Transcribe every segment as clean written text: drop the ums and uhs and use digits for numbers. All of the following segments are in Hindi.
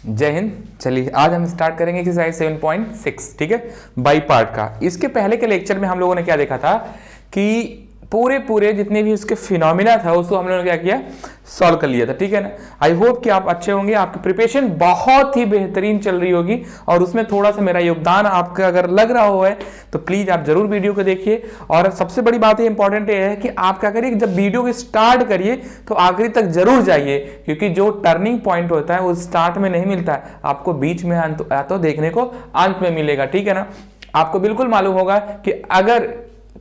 जय हिंद। चलिए आज हम स्टार्ट करेंगे एक्सरसाइज 7.6, ठीक है, बाई पार्ट का। इसके पहले के लेक्चर में हम लोगों ने क्या देखा था कि पूरे जितने भी उसके फिनोमिना था उसको हम लोगों ने क्या किया, सॉल्व कर लिया था, ठीक है ना। आई होप कि आप अच्छे होंगे, आपकी प्रिपरेशन बहुत ही बेहतरीन चल रही होगी और उसमें थोड़ा सा मेरा योगदान आपका अगर लग रहा हो है तो प्लीज आप जरूर वीडियो को देखिए। और सबसे बड़ी बात इंपॉर्टेंट ये है कि आप क्या करिए, जब वीडियो को स्टार्ट करिए तो आखिरी तक जरूर जाइए, क्योंकि जो टर्निंग पॉइंट होता है वो स्टार्ट में नहीं मिलता है, आपको बीच में या तो देखने को अंत में मिलेगा, ठीक है ना। आपको बिल्कुल मालूम होगा कि अगर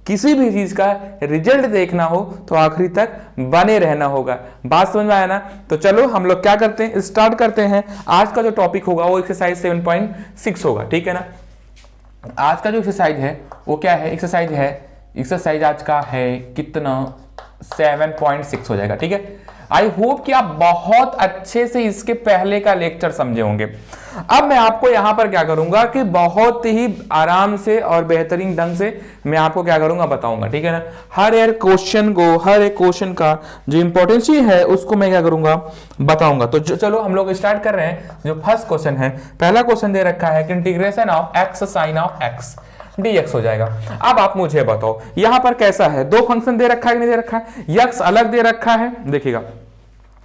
किसी भी चीज का रिजल्ट देखना हो तो आखिरी तक बने रहना होगा। बात समझ में आया ना। तो चलो हम लोग क्या करते हैं, स्टार्ट करते हैं। आज का जो टॉपिक होगा वो एक्सरसाइज 7.6 होगा, ठीक है ना। आज का जो एक्सरसाइज है वो क्या है, एक्सरसाइज आज का है कितना, 7.6 हो जाएगा, ठीक है। आई होप कि आप बहुत अच्छे से इसके पहले का लेक्चर समझे होंगे। अब मैं आपको यहां पर क्या करूंगा कि बहुत ही आराम से और बेहतरीन ढंग से मैं आपको क्या करूंगा बताऊंगा, ठीक है ना। हर एक क्वेश्चन का जो इंपॉर्टेंस है उसको मैं क्या करूंगा बताऊंगा। तो चलो हम लोग स्टार्ट कर रहे हैं। जो फर्स्ट क्वेश्चन है, पहला क्वेश्चन दे रखा है कि integration of x sine of x dx हो जाएगा। अब आप मुझे बताओ यहां पर कैसा है, दो फंक्शन दे रखा है कि नहीं दे रखा है, यक्स अलग दे रखा है, देखिएगा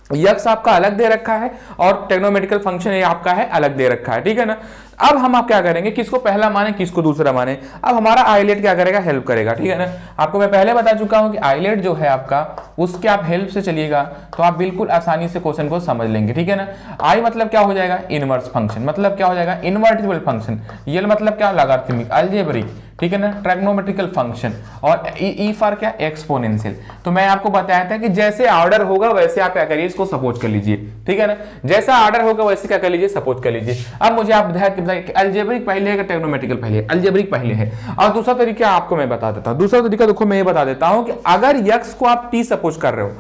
यक्स आपका अलग दे रखा है और टेक्नोमेटिकल फंक्शन ये आपका है अलग दे रखा है, ठीक है ना। अब हम आप क्या करेंगे, किसको पहला माने किसको दूसरा माने। अब हमारा आइलेट क्या करेगा, हेल्प करेगा, ठीक है ना। आपको मैं पहले बता चुका हूं कि आइलेट जो है आपका उसके आप हेल्प से चलिएगा तो आप बिल्कुल आसानी से क्वेश्चन को समझ लेंगे, ठीक है ना। आई मतलब क्या हो जाएगा, इनवर्स फंक्शन, मतलब क्या हो जाएगा, इनवर्टिबल फंक्शन। ये मतलब क्या, लॉगरिथमिक, अलजेब्रिक, ठीक है ना, ट्रिग्नोमेट्रिकल फंक्शन। और ई फॉर क्या, एक्सपोनेंशियल। तो मैं आपको बताया था कि जैसे ऑर्डर होगा वैसे आप क्या करिए, इसको सपोज कर लीजिए, ठीक है ना। जैसा ऑर्डर होगा वैसे क्या कर लीजिए, सपोज कर लीजिए। अब मुझे आप अलजेब्रिक पहले है कि ट्रिग्नोमेट्रिकल पहले है, अलजेब्रिक पहले है। और दूसरा तरीका आपको मैं बता देता हूं, दूसरा तरीका देखो मैं ये बता देता हूं कि अगर यक्स को आप टी सपोज कर रहे हो,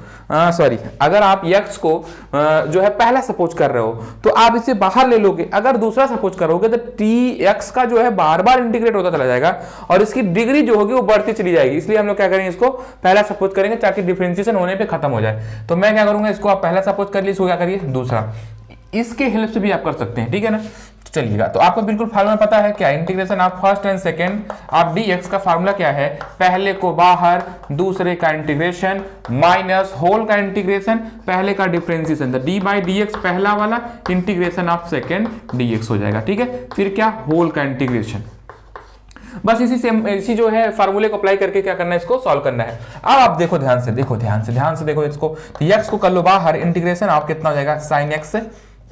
अगर आप यक्स को जो है पहला सपोज कर रहे हो तो आप इसे बाहर ले लोगे। अगर दूसरा सपोज करोगे तो टी एक्स का जो है बार बार इंटीग्रेट होता चला जाएगा और इसकी डिग्री जो होगी वो बढ़ती चली जाएगी। इसलिए हम लोग क्या करेंगे, इसको पहला सपोज करेंगे ताकि डिफरेंशिएशन होने पे खत्म हो जाए। तो मैं क्या करूंगा, इसको आप पहला सपोज कर लीजिए, इसको क्या करिए दूसरा। इसके हेल्प से भी आप कर सकते हैं, ठीक है ना। चलिएगा, तो आपको बिल्कुल फार्मूला पता है क्या, integration of first and second आप dx का फार्मूला क्या है, पहले को बाहर दूसरे का इंटीग्रेशन माइनस होल का इंटीग्रेशन पहले का डिफरेंशिएशन, तो d बाई dx पहला वाला इंटीग्रेशन ऑफ सेकंड dx हो जाएगा, ठीक है। फिर क्या, होल का इंटीग्रेशन। बस इसी जो है फार्मूले को अप्लाई करके क्या करना है, इसको सॉल्व करना है। अब आप देखो ध्यान से देखो इसको, तो x को कर लो बाहर, इंटीग्रेशन आप कितना हो जाएगा, साइन एक्स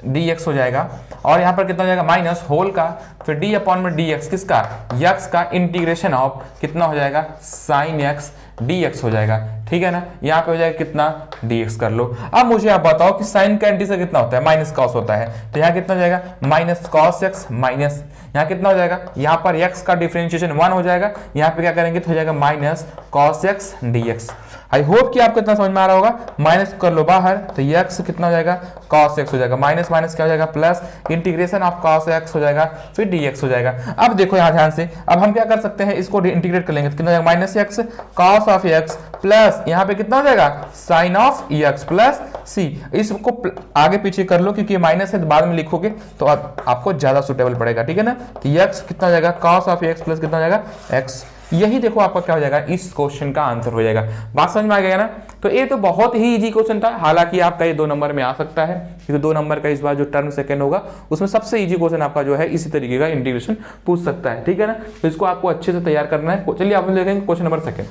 dx हो जाएगा और यहाँ पर कितना हो जाएगा, माइनस होल का, फिर d अपॉन में dx किसका, यक्स का इंटीग्रेशन ऑफ कितना हो जाएगा, साइन एक्स dx हो जाएगा, ठीक है ना। यहाँ पे हो जाएगा कितना, dx कर लो। अब मुझे आप बताओ कि साइन का इंटीग्रेशन कितना होता है, माइनस कॉस होता है, तो यहाँ कितना हो जाएगा, माइनस कॉस एक्स माइनस यहाँ कितना हो जाएगा, यहाँ पर x का डिफरेंशिएशन 1 हो जाएगा, यहाँ पे क्या करेंगे तो हो जाएगा minus cos x dx। I hope कि आपको इतना समझ में आ रहा होगा। माइनस कर लो बाहर तो x कितना हो जाएगा, cos x हो जाएगा, माइनस माइनस क्या हो जाएगा, plus integration of cos x हो जाएगा, फिर dx हो जाएगा। अब देखो यहाँ ध्यान से, अब हम क्या कर सकते हैं, इसको इंटीग्रेट कर लेंगे तो कितना हो जाएगा, minus x cos of x plus यहाँ पे कितना हो जाएगा, sine of x plus c। इसको आगे पीछे कर लो क्योंकि माइनस है तो बाद में लिखोगे तो आपको ज्यादा सुटेबल पड़ेगा, ठीक है ना। तो x कितना हो जाएगा, cos ऑफ x प्लस कितना हो जाएगा, x। यही देखो आपका क्या हो जाएगा, इस क्वेश्चन का आंसर हो जाएगा। बात समझ में आ गया ना। तो ये तो बहुत ही इजी क्वेश्चन था, हालांकि आपका ये 2 नंबर में आ सकता है क्योंकि 2 नंबर का इस बार जो टर्म सेकंड होगा उसमें सबसे इजी क्वेश्चन आपका जो है इसी तरीके का इंटीग्रेशन पूछ सकता है, ठीक है ना। तो इसको आपको अच्छे से तैयार करना है। चलिए आप देखेंगे question number second.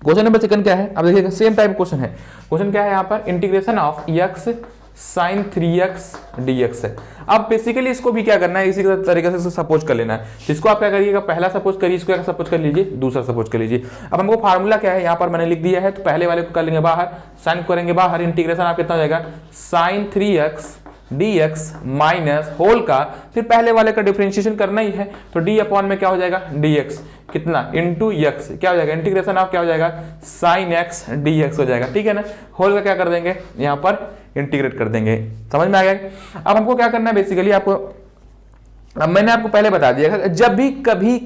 Question number second क्या है, अब देखिएगा सेम टाइप क्वेश्चन है। क्वेश्चन क्या है यहाँ पर, integration of x sine 3x dx है। अब बेसिकली इसको भी क्या करना है, इसी तरीके से सपोज कर लेना है। इसको आप क्या करिएगा, पहला सपोज करिए, इसको सपोज कर लीजिए, दूसरा सपोज कर लीजिए। अब हमको फार्मूला क्या है यहाँ पर मैंने लिख दिया है, तो पहले वाले को कर लेंगे बाहर, साइन करेंगे बाहर, इंटीग्रेशन आप कितना हो जाएगा, sign 3x dx minus whole का, फिर पहले वाले का डिफरेंशिएशन करना ही है तो d अपॉन में क्या हो जाएगा, dx कितना इंटू x क्या हो जाएगा, इंटीग्रेशन ऑफ क्या हो जाएगा, साइन x dx हो जाएगा, ठीक है ना। होल का क्या कर देंगे, यहाँ पर इंटीग्रेट कर देंगे। समझ में आ गया। अब हमको क्या करना है बेसिकली, आपको अब मैंने आपको पहले बता दिया, जब भी कभी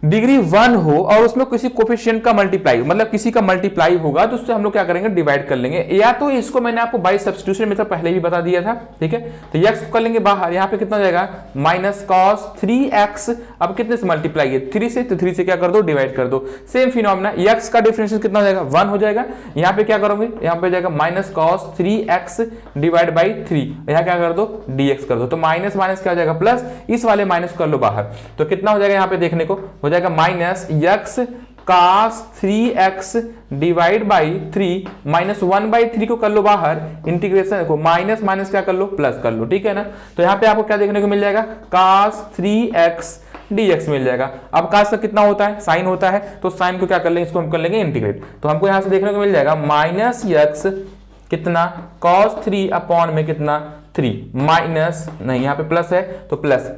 डिग्री 1 हो और उसमें किसी कोफिशिएंट का मल्टीप्लाई, मतलब किसी का मल्टीप्लाई होगा, तो उससे हम लोग क्या करेंगे, डिवाइड कर लेंगे। या तो इसको मैंने आपको बाय सब्स्टिट्यूशन मेथड पहले भी बता दिया था, ठीक है। तो x को कर लेंगे बाहर, यहाँ पे कितना हो जाएगा माइनस कॉस 3x, अब कितने से मल्टीप्लाई है 3 से, तो 3 से क्या कर दो, डिवाइड कर दो। सेम फिनोमेना, x का डिफरेंशियल कितना हो जाएगा 1 हो जाएगा, यहाँ पे क्या करोगे, यहाँ पे जाएगा minus cos 3x divide by 3, यहाँ क्या कर दो, dx कर दो। तो माइनस माइनस क्या हो जाएगा प्लस, इस वाले माइनस कर लो बाहर, तो कितना हो जाएगा यहाँ पे देखने को, हो जाएगा minus x cos 3x divide by 3 minus 1/3 को कर लो बाहर, इंटीग्रेशन को माइनस माइनस क्या कर लो, प्लस कर लो, ठीक है ना। तो यहाँ पे आपको क्या देखने को मिल जाएगा, cos 3x dx मिल जाएगा। अब cos का कितना होता है, साइन होता है, तो साइन को क्या कर लेंगे, इसको हम कर लेंगे इंटीग्रेट, तो हमको यहाँ से देखने को मिल जाएगा माइनस x कितना cos 3 अपॉन में कितना 3 माइनस, नहीं यहाँ पे प्लस है तो प्लस,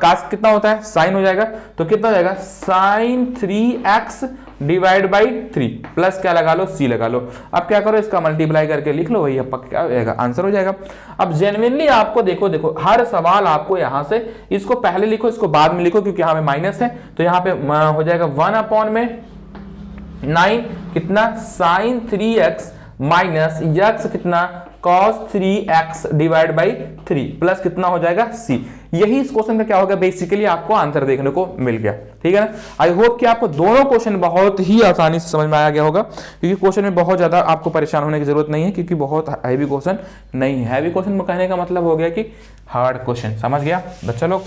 cos कितना होता है, साइन हो जाएगा, तो कितना हो जाएगा sign 3x divide by 3 plus क्या लगा लो, c लगा लो। अब क्या करो, इसका मल्टीप्लाई करके लिख लो, वही अब क्या हो जाएगा, आंसर हो जाएगा। अब जेन्युइनली आपको देखो हर सवाल आपको यहाँ से इसको पहले लिखो, इसको बाद में लिखो, क्योंकि यहाँ पे माइनस है, तो यहाँ पे हो जाएगा 1 अपॉन में 9 कितना साइन 3x माइनस x कितना cos 3x divide by 3 plus कितना हो जाएगा c। यही इस क्वेश्चन का क्या होगा, बेसिकली आपको आंसर देखने को मिल गया, ठीक है ना। आई होप कि आपको दोनों क्वेश्चन बहुत ही आसानी से समझ में आ गया होगा, क्योंकि क्वेश्चन में बहुत ज्यादा आपको परेशान होने की जरूरत नहीं है, क्योंकि बहुत हैवी क्वेश्चन नहीं है। हैवी क्वेश्चन कहने का मतलब हो गया कि हार्ड क्वेश्चन, समझ गया बच्चा लोग।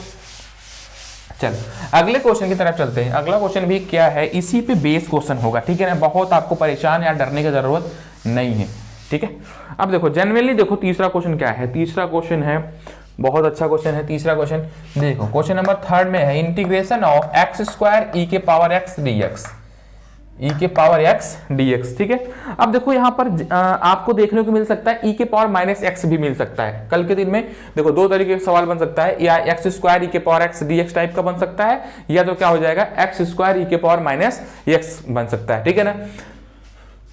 चल अगले क्वेश्चन की तरफ चलते हैं। अगला क्वेश्चन भी क्या है, इसी पे बेस क्वेश्चन होगा, ठीक है ना। बहुत आपको परेशान या डरने की जरूरत नहीं है, ठीक है। अब देखो जनरली देखो तीसरा क्वेश्चन क्या है, तीसरा क्वेश्चन है बहुत अच्छा क्वेश्चन है। तीसरा क्वेश्चन देखो, क्वेश्चन नंबर 3 में है integration of x square e के पावर x dx, e के पावर x dx, ठीक है। अब देखो यहाँ पर आपको देखने को मिल सकता है e के पावर माइनस x भी मिल सकता है। कल के दिन में देखो दो तरीके का सवाल बन सकता है, या x स्क्वायर e के पावर x dx टाइप का बन सकता है, या तो क्या हो जाएगा x स्क्वायर e के पावर माइनस x बन सकता है, ठीक है ना।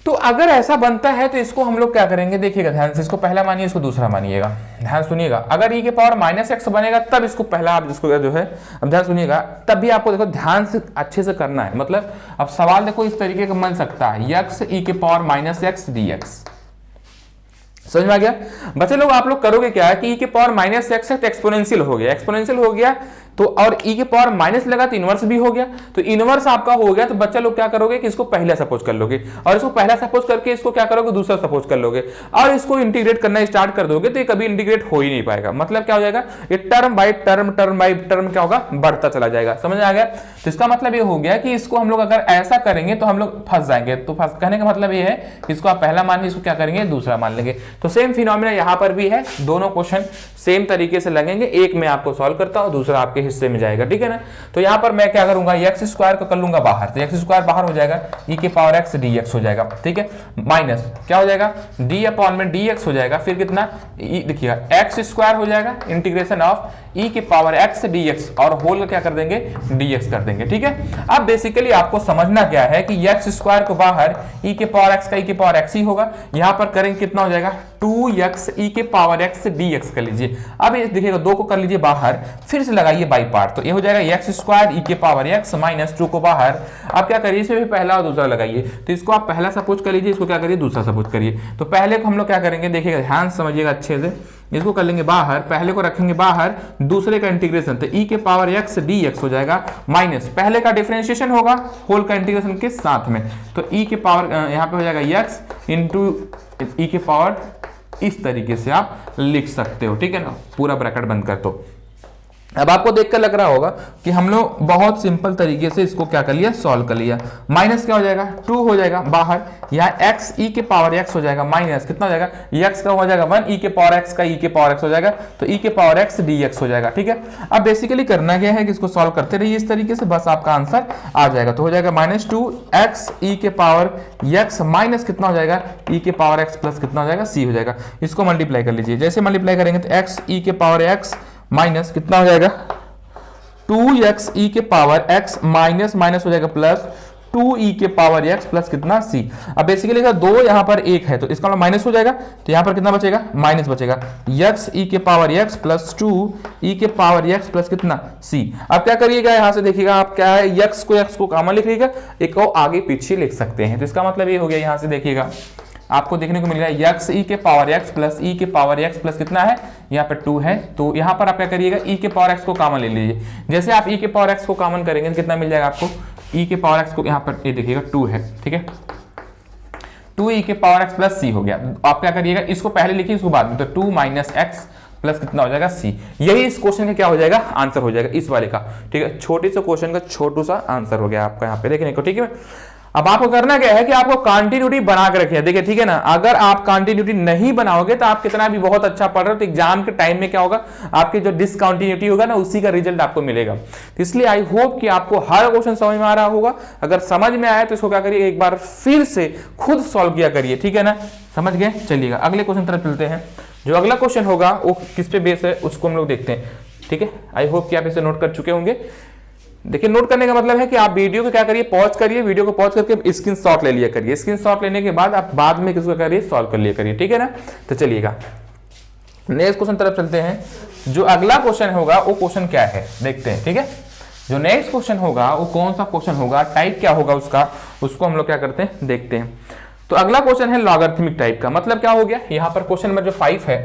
तो अगर ऐसा बनता है तो इसको हम लोग क्या करेंगे, देखिएगा ध्यान से, इसको पहला मानिए, इसको दूसरा मानिएगा, ध्यान सुनिएगा। अगर e के पावर माइनस x बनेगा तब इसको पहला आप जिसको जो है, अब ध्यान सुनिएगा, तब भी आपको देखो ध्यान से अच्छे से करना है। मतलब अब सवाल देखो इस तरीके का बन सकता है, x e के पावर माइनस x dx, समझ में आ गया बच्चे लोग। आप लोग करोगे क्या कि e के पावर माइनस x है तो एक्सपोनेंशियल हो गया, एक्सपोनेंशियल हो गया तो, और e के पावर माइनस लगा तो इनवर्स भी हो गया, तो इनवर्स आपका हो गया, तो बच्चा लोग क्या करोगे कि इसको पहला सपोज कर लोगे, और इसको पहला सपोज करके इसको क्या करोगे दूसरा सपोज कर लोगे, और इसको इंटीग्रेट करना स्टार्ट कर दोगे, तो ये कभी इंटीग्रेट हो ही नहीं पाएगा। मतलब क्या हो जाएगा, ये term by term, term by term क्या होगा, बढ़ता चला जाएगा, समझ आ गया। तो इसका मतलब ये हो गया कि इसको हम लोग अगर ऐसा करेंगे तो हम लोग फंस जाएंगे। तो कहने का मतलब ये है कि इसको आप पहला मान, इसको क्या करेंगे दूसरा मान लेंगे। तो सेम फिनोमेना यहाँ पर भी है, दोनों क्वेश्चन सेम तरीके से लगेंगे, एक मैं आपको सॉल्व करता हूँ, दूसरा आपके हिस्से में जाएगा, ठीक है ना। तो यहाँ पर मैं क्या करूंगा, x स्क्वायर को कर लूंगा बाहर, तो x स्क्वायर बाहर हो जाएगा, e के पावर x dx हो जाएगा, ठीक है, माइनस क्या हो जाएगा d अपॉन में dx हो जाएगा, फिर कितना देखिएगा x स्क्वायर हो जाएगा, इंटीग्रेशन ऑफ e के पावर x dx, और होल का क्या कर देंगे dx कर देंगे, ठीक है। अब बेसिकली आपको समझना क्या है कि x स्क्वायर को बाहर e के पावर x का e के पावर x ही होगा, यहाँ पर करेंगे कितना हो जाएगा 2x e के पावर x dx कर लीजिए। अब ये देखिएगा 2 को कर लीजिए बाहर, फिर से लगाइए बाई पार्ट, तो ये हो जाएगा x स्क्वायर e के पावर x माइनस 2 को बाहर। अब क्या करिए, इसमें भी पहला और दूसरा लगाइए, तो इसको आप पहला सपोज कर लीजिए, इसको क्या करिए दूसरा सपोज करिए। तो पहले को हम लोग क्या करेंगे, देखिएगा ध्यान समझिएगा अच्छे से, इसको कर लेंगे बाहर, पहले को रखेंगे बाहर, दूसरे का इंटीग्रेशन, तो e के पावर x dx हो जाएगा, माइनस पहले का डिफरेंशिएशन होगा होल का इंटीग्रेशन के साथ में, तो e के पावर यहाँ पे हो जाएगा x इंटू e के पावर, इस तरीके से आप लिख सकते हो, ठीक है ना, पूरा ब्रैकेट बंद कर दो। अब आपको देखकर लग रहा होगा कि हम लोग बहुत सिंपल तरीके से इसको क्या कर लिया, सॉल्व कर लिया। माइनस क्या हो जाएगा 2 हो जाएगा बाहर, यहाँ x e के पावर x हो जाएगा, माइनस कितना हो जाएगा x का हो जाएगा 1 e के पावर x का e के पावर x हो जाएगा, तो e के पावर x dx हो जाएगा, ठीक है। अब बेसिकली करना क्या है कि इसको सॉल्व करते रहिए इस तरीके से, बस आपका आंसर आ जाएगा। तो हो जाएगा माइनस 2x e के पावर x माइनस कितना हो जाएगा e के पावर x प्लस कितना हो जाएगा c हो जाएगा। इसको मल्टीप्लाई कर लीजिए, जैसे मल्टीप्लाई करेंगे तो x e के पावर x माइनस कितना हो जाएगा 2x e के पावर x माइनस माइनस हो जाएगा प्लस 2e के पावर x प्लस कितना c। अब बेसिकली का 2 यहाँ पर 1 है तो इसका मतलब माइनस हो जाएगा, तो यहाँ पर कितना बचेगा, माइनस बचेगा, x e के पावर x प्लस 2e के पावर x प्लस कितना c। अब क्या करिएगा, यहाँ से देखिएगा आप क्या है, x को कॉमन लिख लीजिएगा, एक को आगे पीछे लिख सकते हैं। तो इसका मतलब ये हो गया, यहाँ से देखिएगा आपको देखने को मिल रहा है x e के पावर x प्लस e के पावर x प्लस कितना है, यहाँ पर 2 है। तो यहाँ पर आप क्या करिएगा, e के पावर x को कॉमन ले लीजिए। जैसे आप e के पावर x को कॉमन करेंगे तो कितना मिल जाएगा आपको, e के पावर x को यहाँ पर ये देखिएगा 2 है, ठीक है, 2e के पावर x प्लस c हो गया। आप क्या करिएगा, इसको पहले लिखिए इसको बाद में, तो 2 माइनस x प्लस कितना हो जाएगा c। यही इस क्वेश्चन का क्या हो जाएगा, आंसर हो जाएगा इस वाले का, ठीक है। छोटे से क्वेश्चन का छोटू सा आंसर हो गया आपका यहाँ पे देखने को, ठीक है। अब आपको करना क्या है कि आपको कंटिन्यूटी बना के रखिए, देखिए ठीक है ना। अगर आप कंटिन्यूटी नहीं बनाओगे तो आप कितना भी बहुत अच्छा पढ़ रहे हो तो एग्जाम के टाइम में क्या होगा, आपकी जो डिसकंटिन्यूटी होगा ना उसी का रिजल्ट आपको मिलेगा। तो इसलिए आई होप कि आपको हर क्वेश्चन समझ में आ रहा होगा। अगर समझ में आया तो इसको क्या करिए, एक बार फिर से खुद सॉल्व किया करिए, ठीक है ना, समझ गए। चलिएगा अगले क्वेश्चन तरफ चलते हैं। जो अगला क्वेश्चन होगा वो किस पे बेस है उसको हम लोग देखते हैं, ठीक है। आई होप कि आप इसे नोट कर चुके होंगे। देखिए नोट करने का मतलब है कि आप वीडियो को क्या करिए, पॉज करिए, वीडियो को पॉज करके स्क्रीनशॉट ले लिया करिए। स्क्रीनशॉट लेने के बाद आप बाद में किसको करिए, सॉल्व कर लिया करिए, ठीक है ना। तो चलिएगा नेक्स्ट क्वेश्चन तरफ चलते हैं। जो अगला क्वेश्चन होगा वो क्वेश्चन क्या है देखते हैं, ठीक है। जो नेक्स्ट क्वेश्चन होगा वो कौन सा क्वेश्चन होगा, टाइप क्या होगा उसका, उसको हम लोग क्या करते हैं देखते हैं। तो अगला क्वेश्चन है लॉगरिथमिक टाइप का। मतलब क्या हो गया, यहाँ पर क्वेश्चन नंबर जो 5 है,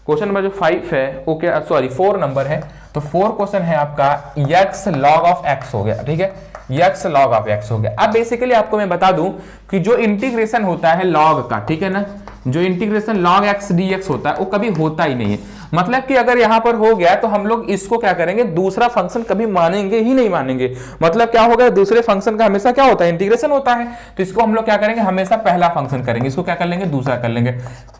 क्वेश्चन नंबर जो 5 है वो क्या, सॉरी 4 नंबर है। तो 4 क्वेश्चन है आपका x log ऑफ x हो गया, ठीक है, x log ऑफ x हो गया। अब बेसिकली आपको मैं बता दूं कि जो इंटीग्रेशन होता है log का, ठीक है ना, जो इंटीग्रेशन log x dx होता है वो कभी होता ही नहीं है। मतलब कि अगर यहां पर हो गया तो हम लोग इसको क्या करेंगे, दूसरा फंक्शन कभी मानेंगे ही नहीं मानेंगे। मतलब क्या होगा, दूसरे फंक्शन का हमेशा क्या होता है, इंटीग्रेशन होता है। तो इसको हम लोग क्या करेंगे, हमेशा पहला फंक्शन करेंगे, इसको क्या कर लेंगे, दूसरा कर लेंगे,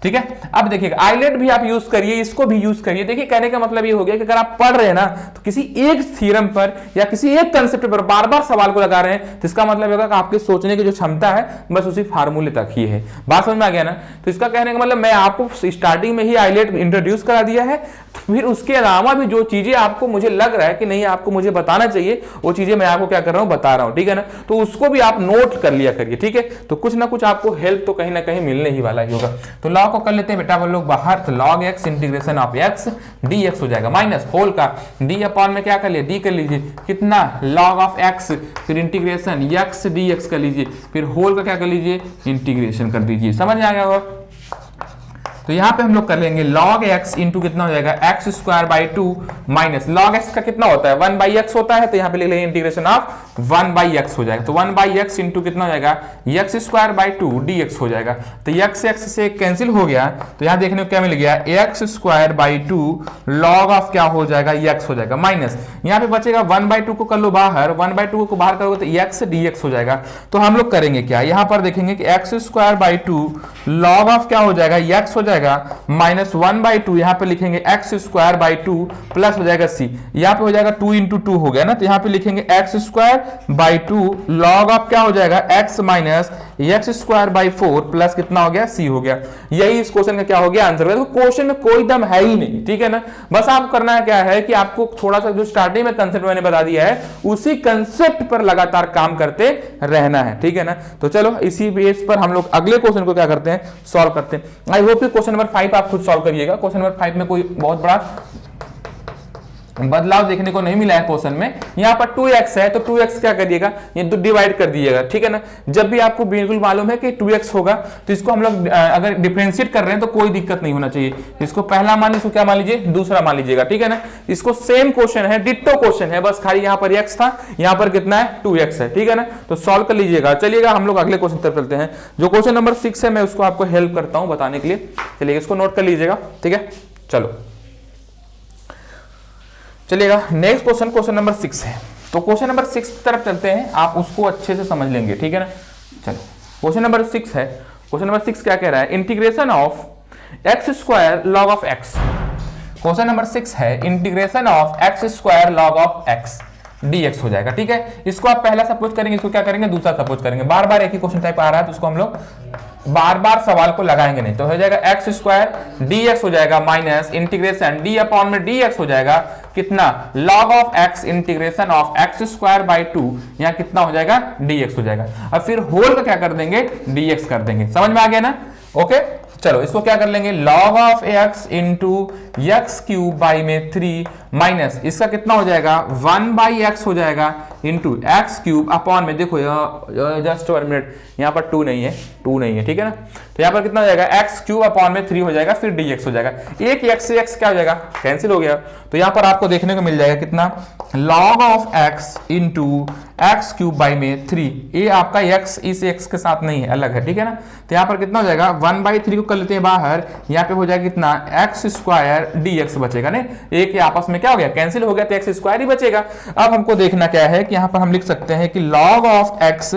ठीक है। अब देखिएगा आइलेट भी आप यूज करिए, इसको भी यूज करिए। देखिए कहने का मतलब ये हो गया कि अगर आप पढ़ रहे हैं ना तो किसी एक थ्योरम पर या किसी एक कंसेप्ट पर बार बार सवाल को लगा रहे हैं तो इसका मतलब होगा कि आपके सोचने की जो क्षमता है बस उसी फार्मूले तक ही है। बात समझ में आ गया ना। तो इसका कहने का मतलब मैं आपको स्टार्टिंग में ही आइलेट इंट्रोड्यूस करा दिया है, फिर उसके अलावा भी जो चीजें आपको मुझे लग रहा है कि नहीं आपको मुझे बताना चाहिए वो चीजें मैं आपको क्या कर रहा हूं, बता रहा हूं, ठीक है ना। तो उसको भी आप नोट कर लिया करिए, ठीक है। तो कुछ ना कुछ आपको हेल्प तो कहीं ना कहीं मिलने ही वाला ही होगा। तो लॉग को कर लेते हैं बेटा, वो लोग बाहर। तो log x integration of x dx हो जाएगा, माइनस होल का d अपॉन में क्या कर लिया, d कर लीजिए, कितना लॉग ऑफ एक्स, फिर इंटीग्रेशन x dx कर लीजिए, फिर होल का क्या कर लीजिए, इंटीग्रेशन कर दीजिए। समझ में आ गया होगा। तो यहाँ पे हम लोग कर लेंगे log x इंटू कितना हो जाएगा, x square by 2 minus log x का कितना होता है, 1 बाई एक्स होता है। तो यहाँ पे ले लेंगे इंटीग्रेशन ऑफ 1 बाई एक्स हो जाएगा। तो 1 बाई एक्स इंटू कितना हो जाएगा, एक्स स्क्वायर बाई 2 dx हो जाएगा। तो x x से कैंसिल हो गया, तो यहाँ देखने को क्या मिल गया, x square by 2 log of क्या हो जाएगा, x हो जाएगा, माइनस यहाँ पे बचेगा 1 बाई 2 को कर लो बाहर, 1 बाई 2 को बाहर करोगे तो x dx हो जाएगा। तो हम लोग करेंगे क्या, यहाँ पर देखेंगे कि x square by 2 log of क्या हो जाएगा, x हो जाएगा, माइनस 1 बाई 2 यहाँ पे लिखेंगे एक्स स्क्वायर बाई 2 प्लस हो जाएगा c, यहाँ पे हो जाएगा 2 इंटू 2 हो गया ना। तो यहाँ पे लिखेंगे x square by 2 log of क्या हो जाएगा, x minus x square by 4 plus कितना हो गया, c हो गया। यही इस क्वेश्चन का क्या हो गया, आंसर। तो क्वेश्चन में कोई दम है ही नहीं, ठीक है ना। बस आप करना क्या है कि आपको थोड़ा सा जो स्टार्टिंग में कंसेप्ट मैंने बता दिया है उसी कंसेप्ट पर लगातार काम करते रहना है, ठीक है ना। तो चलो इसी बेस पर हम लोग अगले क्वेश्चन को क्या करते हैं, सॉल्व करते हैं। आई होप कि क्वेश्चन नंबर 5 आप खुद सॉल्व करिएगा। क्वेश्चन नंबर 5 में कोई बहुत बड़ा बदलाव देखने को नहीं मिला है क्वेश्चन में। यहाँ पर 2x है तो 2x क्या करिएगा, ये तो डिवाइड कर दीजिएगा, ठीक है ना। जब भी आपको बिल्कुल मालूम है कि 2x होगा तो इसको हम लोग अगर डिफरेंशिएट कर रहे हैं तो कोई दिक्कत नहीं होना चाहिए। इसको पहला मान लीजिए, क्या मान लीजिए, दूसरा मान लीजिएगा, ठीक है ना। इसको सेम क्वेश्चन है, डिट्टो क्वेश्चन है, बस खाली यहाँ पर x था, यहाँ पर कितना है, 2x है, ठीक है ना। तो सॉल्व कर लीजिएगा। चलिएगा हम लोग अगले क्वेश्चन तरफ चलते हैं। जो क्वेश्चन नंबर 6 है मैं उसको आपको हेल्प करता हूँ बताने के लिए। चलिए इसको नोट कर लीजिएगा, ठीक है। चलो चलिएगा नेक्स्ट क्वेश्चन, क्वेश्चन नंबर 6 है। तो क्वेश्चन नंबर 6 की तरफ चलते हैं, आप उसको अच्छे से समझ लेंगे, ठीक है ना। चलो क्वेश्चन नंबर 6 है। क्वेश्चन नंबर 6 क्या कह रहा है, integration of x square log of x. Question number 6 है integration of x square log of x dx हो जाएगा, ठीक है। इसको आप पहला सपोज करेंगे, इसको क्या करेंगे, दूसरा सपोज करेंगे। बार बार एक ही क्वेश्चन टाइप आ रहा है तो उसको हम लोग बार बार सवाल को लगाएंगे नहीं। तो हो जाएगा एक्स स्क्वायर dx हो जाएगा माइनस इंटीग्रेशन d अपॉन में dx हो जाएगा, कितना log of x integration of x square by 2, यहाँ कितना हो जाएगा dx हो जाएगा। अब फिर होल का क्या कर देंगे dx कर देंगे, समझ में आ गया ना। ओके चलो इसको क्या कर लेंगे log of x into x cube by में 3 माइनस इसका कितना हो जाएगा 1 बाई एक्स हो जाएगा इंटू एक्स क्यूब अपॉन में, देखो जस्ट 1 मिनट, यहाँ पर 2 नहीं है ठीक है ना, तो यहाँ पर कितना हो जाएगा एक्स क्यूब अपॉन में 3 हो जाएगा, फिर dx हो जाएगा। एक एक्स से एक्स क्या हो जाएगा कैंसिल हो गया, तो यहाँ पर आपको देखने को मिल जाएगा कितना log of x into x cube by में 3, ये आपका x इस x के साथ नहीं है, अलग है ठीक है ना, तो यहाँ पर कितना हो जाएगा 1/3 को कर लेते हैं बाहर, यहाँ पे हो जाएगा कितना एक्स स्क्वायर dx बचेगा ना, एक आपस में क्या हो गया कैंसिल हो गया, तो एक्स स्क्वायर ही बचेगा। अब हमको देखना क्या है कि यहाँ पर हम लिख सकते हैं कि log ऑफ x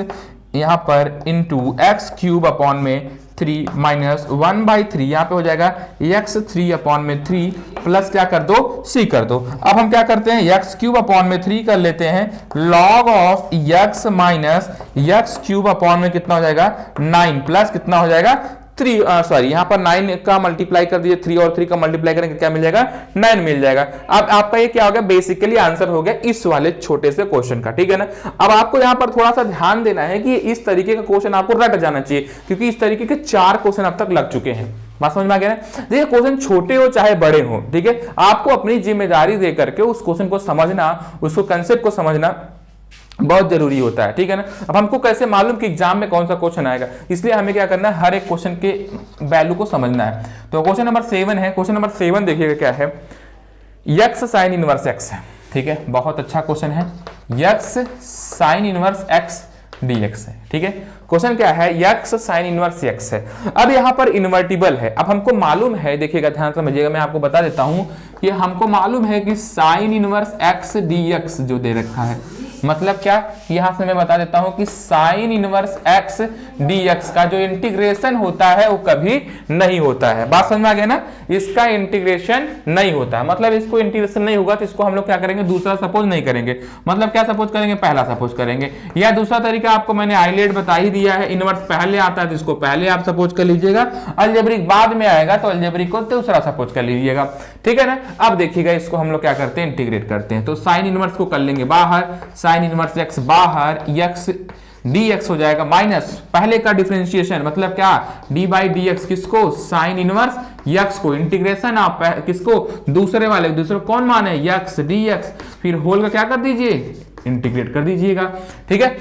यहाँ पर इंटू एक्स क्यूब अपॉन में 3 माइनस 1/3, यहाँ पे हो जाएगा x3 अपॉन में 3 प्लस क्या कर दो c कर दो। अब हम क्या करते हैं एक्स क्यूब अपॉन में 3 कर लेते हैं, log of x minus x cube upon में कितना हो जाएगा 9 प्लस कितना हो जाएगा 3, सॉरी यहाँ पर 9 का मल्टीप्लाई कर दीजिए, 3 और 3 का मल्टीप्लाई करेंगे क्या मिल जाएगा 9 मिल जाएगा। अब आपका ये क्या हो गया बेसिकली आंसर हो गया इस वाले छोटे से क्वेश्चन का, ठीक है ना। अब आपको यहाँ पर थोड़ा सा ध्यान देना है कि इस तरीके का क्वेश्चन आपको रट जाना चाहिए, क्योंकि इस तरीके के 4 क्वेश्चन अब तक लग चुके हैं। बात समझ में आ गया ना। देखिए क्वेश्चन छोटे हो चाहे बड़े हो, ठीक है, आपको अपनी जिम्मेदारी दे करके उस क्वेश्चन को समझना, उसको कंसेप्ट को समझना बहुत जरूरी होता है, ठीक है ना। अब हमको कैसे मालूम कि एग्जाम में कौन सा क्वेश्चन आएगा, इसलिए हमें क्या करना है हर एक क्वेश्चन के वैल्यू को समझना है। तो क्वेश्चन नंबर 7 है, क्वेश्चन नंबर 7 देखिएगा क्या है, x साइन इनवर्स x है, ठीक है, बहुत अच्छा क्वेश्चन है, x sign inverse x dx है, ठीक है। क्वेश्चन क्या है x साइन इनवर्स x है। अब यहाँ पर इन्वर्टिबल है, अब हमको मालूम है, देखिएगा ध्यान समझिएगा, मैं आपको बता देता हूं कि हमको मालूम है कि साइन इनवर्स x dx जो दे रखा है, मतलब क्या, यहां से मैं बता देता हूं कि साइन इनवर्स x dx का जो इंटीग्रेशन होता है वो कभी नहीं होता है। बात समझ में आ गया ना, इसका इंटीग्रेशन नहीं होता है, मतलब इसको इंटीग्रेशन नहीं होगा तो इसको हम लोग क्या करेंगे दूसरा सपोज नहीं करेंगे, मतलब क्या सपोज करेंगे पहला सपोज करेंगे, या दूसरा तरीका आपको मैंने आइलेट बता ही दिया है, इनवर्स पहले आता है तो इसको पहले आप सपोज कर लीजिएगा, अलजेब्रिक बाद में आएगा तो अलजेब्रिक को दूसरा सपोज कर लीजिएगा, ठीक है ना। अब देखिएगा इसको हम लोग क्या करते हैं इंटीग्रेट करते हैं, तो साइन इनवर्स को कर लेंगे बाहर, साइन इनवर्स x बाहर, x dx हो जाएगा माइनस पहले का डिफरेंशिएशन, मतलब क्या d/dx किसको साइन इनवर्स x को, इंटीग्रेशन आप किसको दूसरे कौन मान है x dx, फिर होल का क्या कर दीजिए इंटीग्रेट कर दीजिएगा, ठीक है।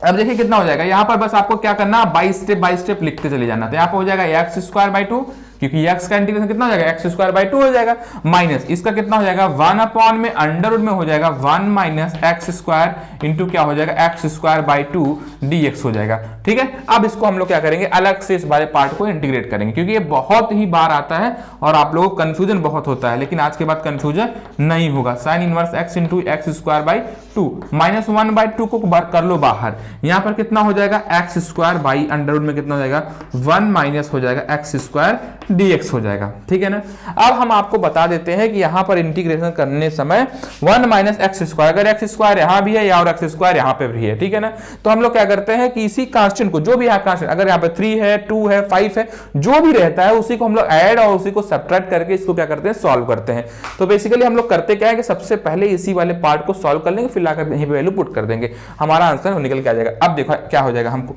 अब देखिए कितना हो जाएगा, यहां पर बस आपको क्या करना बाई स्टेप लिखते चले जाना, तो यहाँ पर हो जाएगा x²/2, क्योंकि x का इंटीग्रेशन कितना हो जाएगा x²/2 हो जाएगा, माइनस इसका कितना हो जाएगा 1 अपॉन में अंडर रूट में हो जाएगा 1 माइनस x² इंटू क्या हो जाएगा x²/2 dx हो जाएगा, ठीक है। अब इसको हम लोग क्या करेंगे अलग से इस वाले पार्ट को इंटीग्रेट करेंगे, क्योंकि ये बहुत ही बार आता है और आप लोगों को कंफ्यूजन बहुत होता है, लेकिन आज के बाद कंफ्यूजन नहीं होगा। Sign inverse x into x²/2 minus 1/2 को कर लो बाहर, यहाँ पर कितना हो जाएगा x² बाई अंडर रूट में कितना हो जाएगा 1 माइनस हो जाएगा x² dx हो जाएगा, ठीक है ना। अब हम आपको बता देते हैं कि यहाँ पर इंटीग्रेशन करने समय 1 माइनस x², अगर x² यहाँ भी है या और x² यहाँ पे भी है, ठीक है ना, तो हम लोग क्या करते हैं कि इसी कांस्टेंट को, जो भी है कांस्टेंट, अगर यहाँ पे 3 है 2 है 5 है जो भी रहता है उसी को हम लोग ऐड और उसी को सब्ट्रैक्ट करके इसको क्या करते हैं सॉल्व करते हैं। तो बेसिकली हम लोग करते क्या है कि सबसे पहले इसी वाले पार्ट को सॉल्व कर लेंगे, फिर लाकर यहीं पे वैल्यू पुट कर देंगे, हमारा आंसर निकल के आ जाएगा। अब देखो क्या हो जाएगा, हमको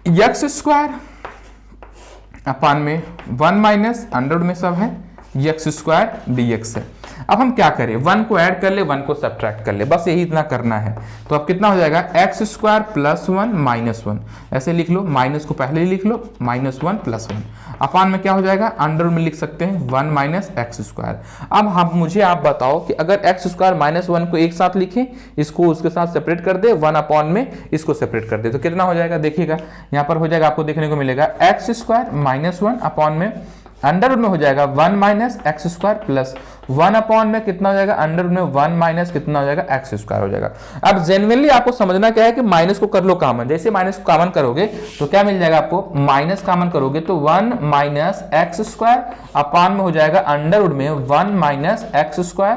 x² अपान में 1 माइनस अंडर रूट में सब है x² dx है। अब हम क्या करें 1 को ऐड कर ले 1 को सब्ट्रैक्ट कर ले, बस यही इतना करना है। तो अब कितना हो जाएगा x² प्लस 1 माइनस 1, ऐसे लिख लो, माइनस को पहले ही लिख लो, माइनस 1 प्लस 1 अपान में क्या हो जाएगा अंडर रूट में लिख सकते हैं 1 माइनस x²। अब हम मुझे आप बताओ कि अगर x² माइनस 1 को एक साथ लिखें, इसको उसके साथ सेपरेट कर दे, 1 अपॉन में इसको सेपरेट कर दे, तो कितना हो जाएगा देखिएगा, यहाँ पर हो जाएगा आपको देखने को मिलेगा x² माइनस 1 अपॉन में अंडर रूट में हो जाएगा 1 माइनस x² प्लस 1 अपॉन में कितना हो जाएगा अंडर रूट में 1 माइनस कितना हो जाएगा x² हो जाएगा। अब जेन्युइनली आपको समझना क्या है कि माइनस को कर लो कॉमन, जैसे माइनस को कॉमन करोगे तो क्या मिल जाएगा आपको, माइनस कॉमन करोगे तो 1 माइनस x² अपॉन में हो जाएगा अंडर रूट में 1 माइनस x²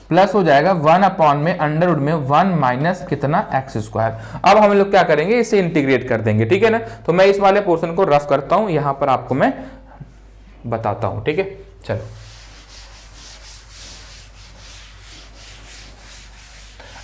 प्लस हो जाएगा 1 अपॉन में अंडर रूट में 1 माइनस कितना x²। अब हम लोग क्या करेंगे इसे इंटीग्रेट कर देंगे, ठीक है ना। तो मैं इस वाले पोर्शन को रफ करता हूं, यहां पर आपको मैं बताता हूं, ठीक है। चलो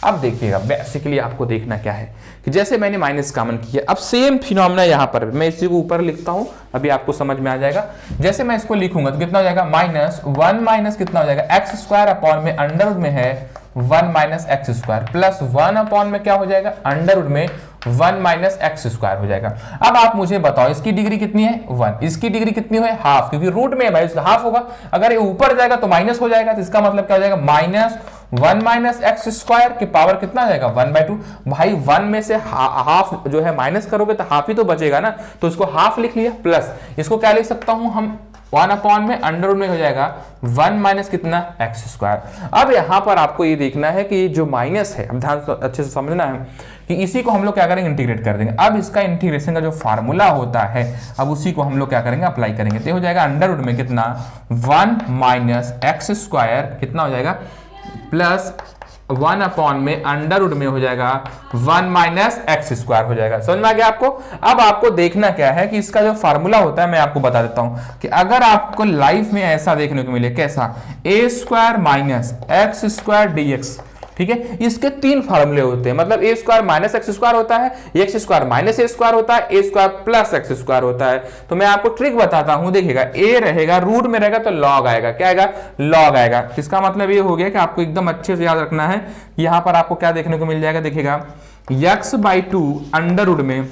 अब देखिएगा बेसिकली आपको देखना क्या है कि जैसे मैंने माइनस कॉमन किया, अब सेम फिनोमेना यहाँ पर मैं इसी को ऊपर लिखता हूँ, अभी आपको समझ में आ जाएगा। जैसे मैं इसको लिखूंगा तो कितना हो जाएगा, माइनस 1 माइनस कितना हो जाएगा, एक्स स्क्वायर अपॉन में अंडर रूट में है 1 minus x square plus 1 upon में क्या हो जाएगा, अंडर रूट में 1 माइनस एक्स स्क्वायर हो जाएगा। अब आप मुझे बताओ इसकी डिग्री कितनी है 1, इसकी डिग्री कितनी है हाफ, क्योंकि रूट में है भाई इसका हाफ होगा, अगर ये ऊपर जाएगा तो माइनस हो जाएगा, तो इसका मतलब क्या हो जाएगा, माइनस 1 माइनस एक्स स्क्वायर की पावर कितना आ जाएगा 1/2। भाई 1 में से हाफ जो है माइनस करोगे तो हाफ ही तो बचेगा ना, तो इसको हाफ लिख लिया, प्लस इसको क्या लिख सकता हूं हम 1 अपॉन में अंडर रूट में हो जाएगा 1 माइनस कितना एक्स स्क्वायर। अब यहां पर आपको ये देखना है कि जो माइनस है, अब ध्यान से अच्छे से समझना है कि इसी को हम लोग क्या करेंगे, इंटीग्रेट कर देंगे। अब इसका इंटीग्रेशन का जो फार्मूला होता है, अब उसी को हम लोग क्या करेंगे, अप्लाई करेंगे, तो हो जाएगा अंडर रूट में कितना 1 माइनस एक्स स्क्वायर कितना हो जाएगा प्लस 1 अपॉन में अंडर रूट में हो जाएगा 1 माइनस एक्स स्क्वायर हो जाएगा। समझ में आ गया आपको। अब आपको देखना क्या है कि इसका जो फार्मूला होता है मैं आपको बता देता हूं कि अगर आपको लाइफ में ऐसा देखने को मिले, कैसा, a square minus x square dx, ठीक है, इसके 3 फार्मूले होते हैं, मतलब a square minus x square होता है, x square minus a square होता है, a square plus x square होता है। तो मैं आपको ट्रिक बताता हूं, देखिएगा ए रहेगा रूट में रहेगा तो लॉग आएगा, क्या आएगा, लॉग आएगा। इसका मतलब ये हो गया कि आपको एकदम अच्छे से याद रखना है। यहां पर आपको क्या देखने को मिल जाएगा, देखिएगा x/2 अंडर रूट में,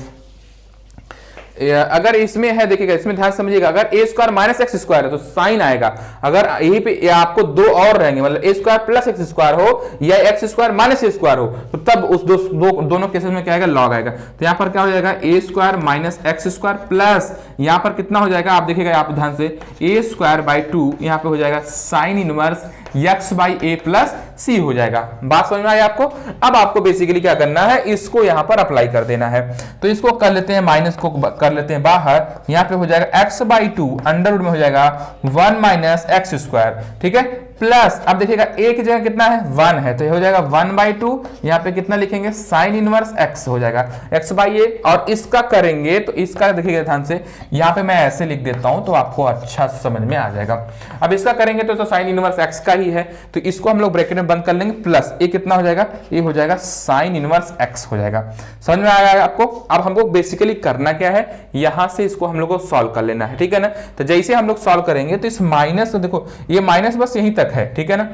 अगर इसमें है देखिएगा, इसमें ध्यान समझिएगा, अगर ए स्क्वायर माइनस एक्स स्क्वायर है तो साइन आएगा, अगर यहीं पे आपको 2 और रहेंगे, मतलब a square plus x square हो या x square minus a square हो, तो तब उस दोनों केसेस में क्या आएगा, लॉग आएगा। तो यहां पर क्या हो जाएगा, a square minus x square plus यहां पर कितना हो जाएगा, आप देखिएगा आप ध्यान से, ए स्क्वायर बाई 2 यहां पे हो जाएगा sine inverse x by a plus c हो जाएगा। बात समझ में आई आपको। अब आपको बेसिकली क्या करना है, इसको यहां पर अप्लाई कर देना है, तो इसको कर लेते हैं, माइनस को कर लेते हैं बाहर, यहां पे हो जाएगा x/2 अंडर रूट में हो जाएगा 1 माइनस एक्स स्क्वायर, ठीक है, प्लस अब देखिएगा a की जगह कितना है 1 है, तो ये हो जाएगा 1/2, यहां पे कितना लिखेंगे, साइन इनवर्स x हो जाएगा x बाई ए, और इसका करेंगे तो इसका देखिएगा ध्यान से, यहां पे मैं ऐसे लिख देता हूं तो आपको अच्छा समझ में आ जाएगा। अब इसका करेंगे तो साइन इनवर्स x का ही है, तो इसको हम लोग ब्रैकेट में बंद कर लेंगे, प्लस ये कितना हो जाएगा, ये हो जाएगा साइन इनवर्स x हो जाएगा। समझ में आया आपको। अब हमको बेसिकली करना क्या है, यहां से इसको हम लोग को सॉल्व कर लेना है, ठीक है ना। तो जैसे हम लोग सॉल्व करेंगे तो इस माइनस, देखो ये माइनस बस यहीं तक है, ठीक है ना,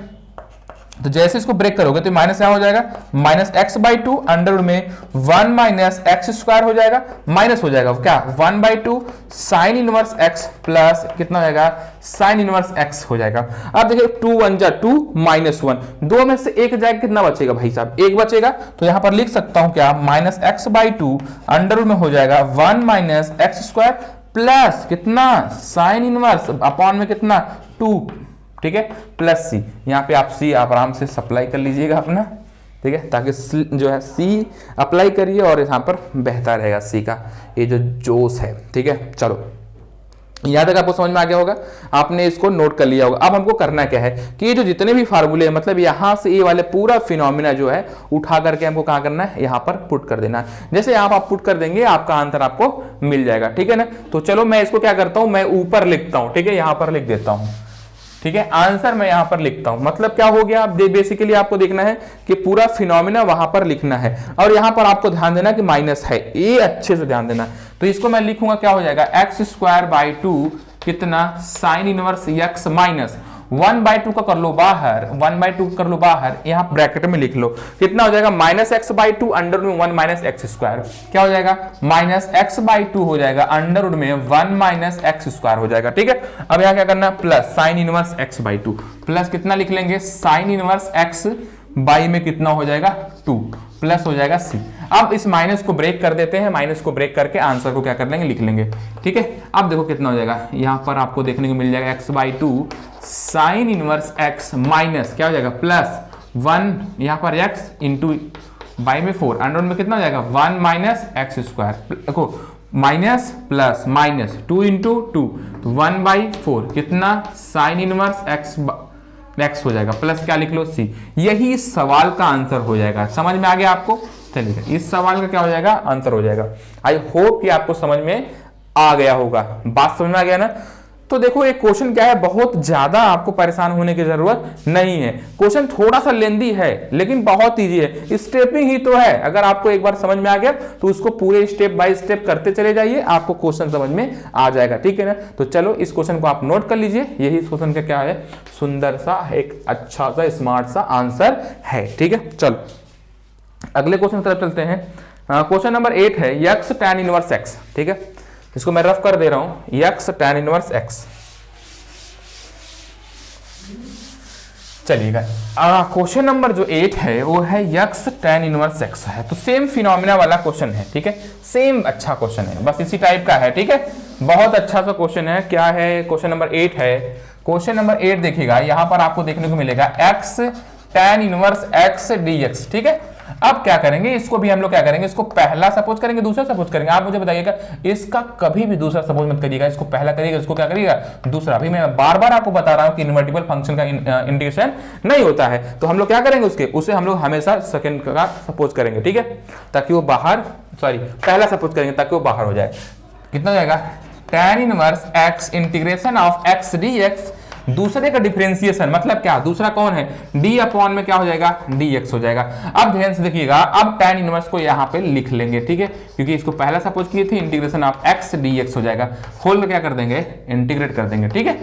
तो जैसे इसको ब्रेक करोगे तो माइनस क्या हो जाएगा, माइनस x/2 अंडर रूट में 1 माइनस एक्स स्क्वायर हो जाएगा, माइनस हो जाएगा क्या 1/2 साइन इनवर्स x प्लस कितना हो जाएगा, साइन इनवर्स x हो जाएगा। अब देखिए 2 1 जा 2 -1, 2 में से एक जाएगा, कितना बचेगा भाई साहब, 1 बचेगा, तो यहां पर लिख सकता हूं क्या, माइनस x/2 अंडर रूट में हो जाएगा 1 माइनस एक्स स्क्वायर प्लस कितना, साइन इनवर्स अपॉन में कितना 2, ठीक है, प्लस सी। यहाँ पे आप सी आप आराम से सप्लाई कर लीजिएगा अपना, ठीक है, ताकि जो है सी अप्लाई करिए और यहाँ पर बहता रहेगा सी का ये जो जोश है, ठीक है। चलो यहाँ तक आपको समझ में आ गया होगा, आपने इसको नोट कर लिया होगा। अब हमको करना क्या है कि ये जो जितने भी फार्मूले हैं, मतलब यहाँ से ये वाले पूरा फिनोमिना जो है उठा करके हमको कहाँ करना है, यहाँ पर पुट कर देना है। जैसे यहाँ आप पुट कर देंगे आपका आंसर आपको मिल जाएगा, ठीक है ना। तो चलो मैं इसको क्या करता हूँ, मैं ऊपर लिखता हूँ, ठीक है, यहाँ पर लिख देता हूँ, ठीक है, आंसर मैं यहां पर लिखता हूं। मतलब क्या हो गया, आप बेसिकली आपको देखना है कि पूरा फिनोमिना वहां पर लिखना है, और यहां पर आपको ध्यान देना कि माइनस है, ये अच्छे से ध्यान देना। तो इसको मैं लिखूंगा, क्या हो जाएगा, x²/2 कितना, साइन इनवर्स x माइनस 1/2 का कर लो बाहर, 1/2 कर लो बाहर, यहां ब्रैकेट में लिख लो, कितना हो जाएगा, माइनस x/2 अंडर रूट में 1 माइनस एक्स स्क्वायर, क्या हो जाएगा, माइनस x/2 हो जाएगा अंडर रूट में 1 माइनस एक्स स्क्वायर हो जाएगा, ठीक है। अब यहां क्या करना, plus sine inverse x/2 plus कितना लिख लेंगे, साइन इनवर्स x बाई में कितना हो जाएगा 2 प्लस हो जाएगा c। अब इस माइनस को ब्रेक कर देते हैं, माइनस को ब्रेक करके आंसर को क्या कर लेंगे, लिख लेंगे, ठीक है। अब देखो कितना हो जाएगा, यहां पर आपको देखने को मिल जाएगा x/2 sign inverse x minus क्या हो जाएगा, प्लस 1 यहां पर x इंटू बाई में 4 अंडर में कितना हो जाएगा 1 माइनस एक्स स्क्वायर, देखो माइनस प्लस माइनस 2 इंटू 2 तो 1/4 कितना साइन इनवर्स x हो जाएगा, प्लस क्या लिख लो c। यही इस सवाल का आंसर हो जाएगा। समझ में आ गया आपको। चलिए इस सवाल का क्या हो जाएगा, आंसर हो जाएगा। आई होप कि आपको समझ में आ गया होगा, बात समझ में आ गया ना। तो देखो ये क्वेश्चन क्या है, बहुत ज्यादा आपको परेशान होने की जरूरत नहीं है। क्वेश्चन थोड़ा सा लेंदी है लेकिन बहुत इजी है, स्टेपिंग ही तो है। अगर आपको एक बार समझ में आ गया तो उसको पूरे स्टेप बाय स्टेप करते चले जाइए, आपको क्वेश्चन समझ में आ जाएगा, ठीक है ना। तो चलो इस क्वेश्चन को आप नोट कर लीजिए, यही इस क्वेश्चन का क्या है, सुंदर सा एक अच्छा सा स्मार्ट सा आंसर है, ठीक है। चलो अगले क्वेश्चन की तरफ चलते हैं। क्वेश्चन नंबर 8 है यक्स tan इनवर्स x, ठीक है। इसको मैं रफ कर दे रहा हूं, यक्स tan इनवर्स x। चलिएगा क्वेश्चन नंबर जो 8 है वो है यक्स tan इनवर्स x है। तो सेम फिनोमिना वाला क्वेश्चन है, ठीक है, सेम अच्छा क्वेश्चन है, बस इसी टाइप का है, ठीक है। बहुत अच्छा सा क्वेश्चन है। क्या है, क्वेश्चन नंबर 8 है। क्वेश्चन नंबर 8 देखिएगा, यहां पर आपको देखने को मिलेगा x tan inverse x dx, ठीक है। अब क्या करेंगे, इसको भी हम लोग क्या करेंगे, इसको पहला सपोज करेंगे, दूसरा सपोज करेंगे। आप मुझे बताइएगा, इसका कभी भी दूसरा सपोज मत करिएगा, इसको पहला करिएगा, इसको क्या करिएगा, दूसरा। अभी मैं बार बार आपको बता रहा हूं कि इन्वर्टिबल फंक्शन का इंटीग्रेशन नहीं होता है, तो हम लोग क्या करेंगे, उसे हम लोग हमेशा सेकंड का सपोज करेंगे, ठीक है, ताकि वो बाहर, सॉरी पहला सपोज करेंगे ताकि वो बाहर हो जाए। कितना हो जाएगा, tan inverse x integration of x dx, दूसरे का डिफरेंशिएशन, मतलब क्या, दूसरा कौन है, d अपॉन में क्या हो जाएगा, dx हो जाएगा। अब ध्यान से देखिएगा, अब tan इनवर्स को यहाँ पे लिख लेंगे, ठीक है, क्योंकि इसको पहला सपोज किए थे, इंटीग्रेशन ऑफ x dx हो जाएगा, होल क्या कर देंगे, इंटीग्रेट कर देंगे, ठीक है।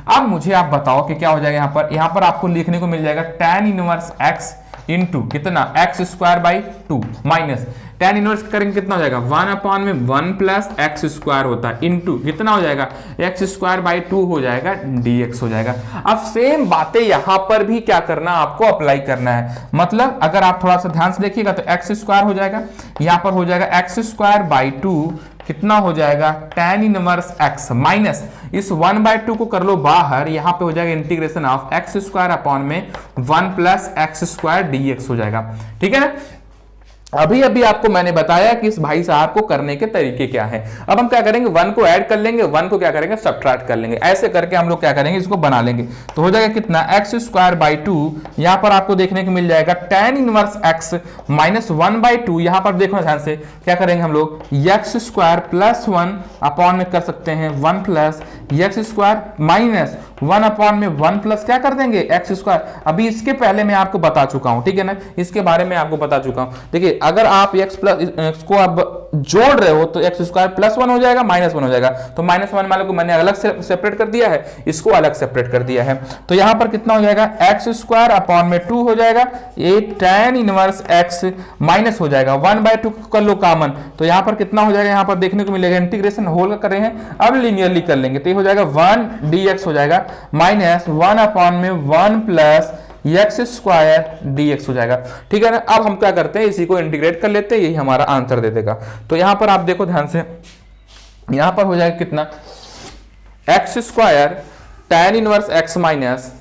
अब मुझे आप बताओ कि क्या हो जाएगा, यहाँ पर आपको लिखने को मिल जाएगा tan इनवर्स x इंटू कितना, x square by 2 minus tan inverse करेंगे कितना हो जाएगा, 1 अपॉन में 1 प्लस एक्स स्क्वायर होता है इंटू कितना हो जाएगा, एक्स स्क्वायर बाई 2 हो जाएगा, dx हो जाएगा। अब सेम बातें यहां पर भी क्या करना, आपको अप्लाई करना है। मतलब अगर आप थोड़ा सा ध्यान से देखिएगा तो एक्स स्क्वायर हो जाएगा, यहां पर हो जाएगा एक्स स्क्वायर बाई 2, कितना हो जाएगा, tan इनवर्स x माइनस इस 1/2 को कर लो बाहर, यहां पे हो जाएगा integration of x square upon में 1 प्लस एक्स स्क्वायर dx हो जाएगा, ठीक है ना। अभी अभी आपको मैंने बताया कि इस भाई साहब को करने के तरीके क्या है। अब हम क्या करेंगे, 1 को ऐड कर लेंगे, 1 को क्या करेंगे, सबट्रैक्ट कर लेंगे, ऐसे करके हम लोग क्या करेंगे, इसको बना लेंगे। तो हो जाएगा कितना, एक्स स्क्वायर बाई 2, यहां पर आपको देखने को मिल जाएगा tan इनवर्स x माइनस 1/2, यहां पर देखो ध्यान से, क्या करेंगे हम लोग, एक्स स्क्वायर प्लस 1 अपॉन में कर सकते हैं 1 plus x square minus 1 upon में 1 प्लस क्या कर देंगे, एक्स स्क्वायर। अभी इसके पहले मैं आपको बता चुका हूं, ठीक है ना, इसके बारे में आपको बता चुका हूं। देखिए अगर आप x को अब जोड़ रहे हो तो एक्स स्क्वायर प्लस 1 हो जाएगा, माइनस 1 हो जाएगा। तो माइनस 1 वाले को मैंने अलग से सेपरेट कर दिया है, इसको अलग सेपरेट कर दिया है। तो यहां पर कितना हो जाएगा, एक्स स्क्वायर अपॉन में 2 हो जाएगा, ये tan इनवर्स x माइनस हो जाएगा 1/2 कर लो कॉमन, तो यहां पर कितना हो जाएगा, यहां पर देखने को मिलेगा, इंटीग्रेशन होल का कर रहे हैं, अब लीनियरली कर लेंगे, तो ये हो जाएगा 1 dx हो जाएगा माइनस 1 अपॉन में 1 प्लस एक्स स्क्वायर dx हो जाएगा, ठीक है ना। अब हम क्या करते हैं, इसी को इंटीग्रेट कर लेते हैं, यही हमारा आंसर दे देगा। तो यहां पर आप देखो ध्यान से, यहां पर हो जाएगा कितना, x square tan inverse x minus,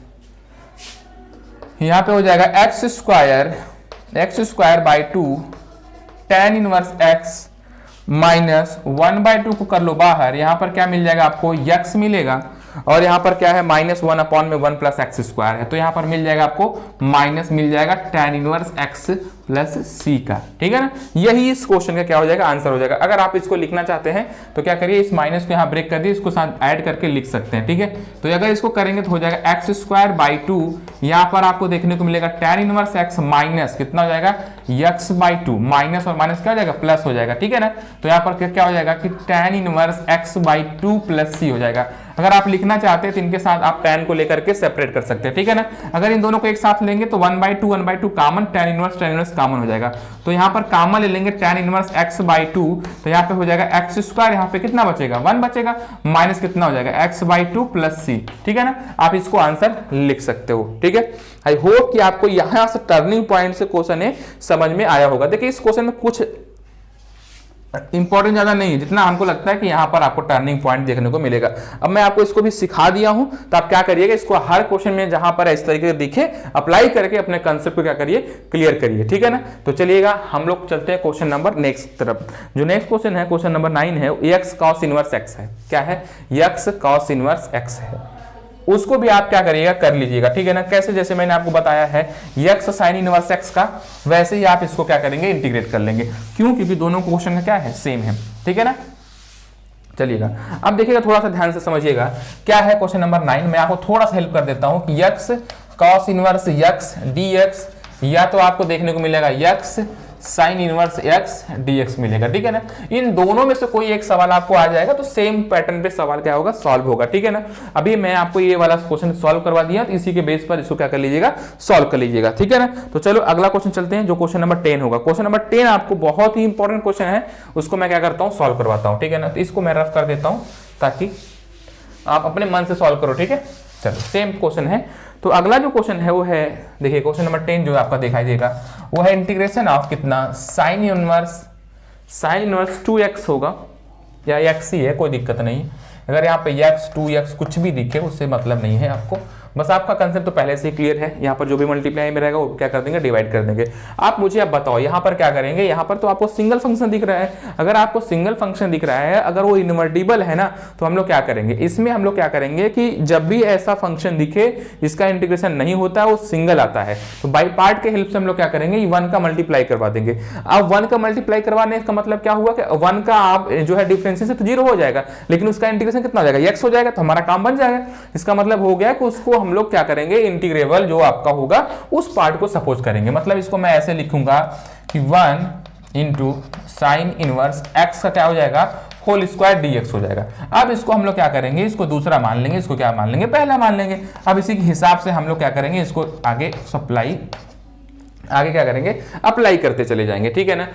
यहां पे हो जाएगा x square by 2 tan inverse x minus 1/2 को कर लो बाहर, यहां पर क्या मिल जाएगा आपको, x मिलेगा, और यहां पर क्या है, माइनस 1 अपॉन में 1 प्लस एक्स स्क्वायर है, तो यहां पर मिल जाएगा आपको माइनस मिल जाएगा tan inverse x plus c का, ठीक है ना। यही इस क्वेश्चन का क्या हो जाएगा, आंसर हो जाएगा। अगर आप इसको लिखना चाहते हैं तो क्या करिए, इस माइनस को यहां ब्रेक कर दिए, इसको साथ ऐड करके लिख सकते हैं, ठीक है। तो अगर इसको करेंगे तो हो जाएगा एक्स स्क्वायर बाई 2, यहां पर आपको देखने को मिलेगा tan इनवर्स x माइनस कितना हो जाएगा, x बाई 2, माइनस और माइनस क्या हो जाएगा, प्लस हो जाएगा, ठीक है ना। तो यहां पर क्या हो जाएगा कि tan inverse x by 2 plus c हो जाएगा। अगर आप लिखना चाहते हैं तो इनके साथ आप tan को लेकर के सेपरेट कर सकते हैं, ठीक है ना। अगर इन दोनों को एक साथ लेंगे तो 1/2 कॉमन, tan इनवर्स कॉमन हो जाएगा। तो यहाँ पर कॉमन ले लेंगे tan इनवर्स x बाई 2, तो यहाँ पे हो जाएगा एक्स स्क्वायर, यहाँ पे कितना बचेगा, 1 बचेगा, माइनस कितना हो जाएगा, x बाई 2 प्लस c, ठीक है ना। आप इसको आंसर लिख सकते हो, ठीक है। आई होप कि आपको यहाँ से टर्निंग पॉइंट से क्वेश्चन समझ में आया होगा। देखिए इस क्वेश्चन में कुछ इंपॉर्टेंट ज्यादा नहीं है, जितना हमको लगता है कि यहाँ पर आपको टर्निंग पॉइंट देखने को मिलेगा। अब मैं आपको इसको भी सिखा दिया हूं, तो आप क्या करिएगा, इसको हर क्वेश्चन में जहां पर इस तरीके से दिखे अप्लाई करके अपने कंसेप्ट को क्या करिए, क्लियर करिए, ठीक है ना। तो चलिएगा हम लोग चलते हैं क्वेश्चन नंबर नेक्स्ट तरफ। जो नेक्स्ट क्वेश्चन है, क्वेश्चन नंबर 9 है, एक्स कॉस इनवर्स एक्स है। क्या है, एक्स कॉस इनवर्स एक्स है, उसको भी आप क्या करिएगा, कर लीजिएगा, ठीक है ना। कैसे, जैसे मैंने आपको बताया है एक्स साइन इनवर्स एक्स का, वैसे ही आप इसको क्या करेंगे, इंटीग्रेट कर लेंगे। क्यों, क्योंकि दोनों क्वेश्चन का क्या है, सेम है, ठीक है ना। चलिएगा अब देखिएगा, थोड़ा सा ध्यान से समझिएगा क्या है क्वेश्चन नंबर 9। मैं आपको थोड़ा सा हेल्प कर देता हूं कि x cos inverse x dx, या तो आपको देखने को मिलेगा x sin inverse x dx मिलेगा, ठीक है ना। इन दोनों में से कोई एक सवाल आपको आ जाएगा तो सेम पैटर्न पे सवाल क्या होगा, सॉल्व होगा, ठीक है ना। अभी मैं आपको ये वाला क्वेश्चन सॉल्व करवा दिया, तो इसी के बेस पर इसको क्या कर लीजिएगा, सॉल्व कर लीजिएगा, ठीक है ना। तो चलो अगला क्वेश्चन चलते हैं, जो क्वेश्चन नंबर 10 होगा। क्वेश्चन नंबर 10 आपको बहुत ही इंपॉर्टेंट क्वेश्चन है, उसको मैं क्या करता हूँ, सॉल्व करवाता हूँ, ठीक है ना। तो इसको मैं रफ कर देता हूँ ताकि आप अपने मन से सॉल्व करो, ठीक है। चलो सेम क्वेश्चन है। तो अगला जो क्वेश्चन है वो है, देखिए क्वेश्चन नंबर 10 जो आपका दिखाई देगा वो है इंटीग्रेशन ऑफ कितना, साइन इनवर्स 2x होगा, या x ही है, कोई दिक्कत नहीं। अगर यहाँ पे x 2x कुछ भी दिखे उससे मतलब नहीं है आपको, बस आपका कंसेप्ट तो पहले से ही क्लियर है। यहाँ पर जो भी मल्टीप्लाई में रहेगा वो क्या कर देंगे, डिवाइड कर देंगे। आप मुझे अब बताओ यहाँ पर क्या करेंगे, यहाँ पर तो आपको सिंगल फंक्शन दिख रहा है। अगर आपको सिंगल फंक्शन दिख रहा है, अगर वो इनवर्टिबल है ना, तो हम लोग क्या करेंगे, इसमें हम लोग क्या करेंगे कि जब भी ऐसा फंक्शन दिखे जिसका इंटीग्रेशन नहीं होता, वो सिंगल आता है, तो बाई पार्ट के हेल्प से हम लोग क्या करेंगे, 1 का मल्टीप्लाई करवा देंगे। अब 1 का मल्टीप्लाई करवाने का मतलब क्या हुआ कि 1 का आप जो है डिफरेंशिएशन तो 0 हो जाएगा, लेकिन उसका इंटीग्रेशन कितना हो जाएगा, x हो जाएगा, तो हमारा काम बन जाएगा। इसका मतलब हो गया कि उसको हम लोग क्या करेंगे, इंटीग्रेबल जो आपका होगा उस पार्ट को सपोज करेंगे। मतलब इसको मैं ऐसे लिखूंगा कि 1 इंटू साइन इनवर्स x का क्या हो जाएगा, होल स्क्वायर dx हो जाएगा। अब इसको हम लोग क्या करेंगे, इसको दूसरा मान लेंगे, इसको क्या मान लेंगे, पहला मान लेंगे। अब इसी के हिसाब से हम लोग क्या करेंगे, इसको आगे क्या करेंगे, अप्लाई करते चले जाएंगे, ठीक है ना।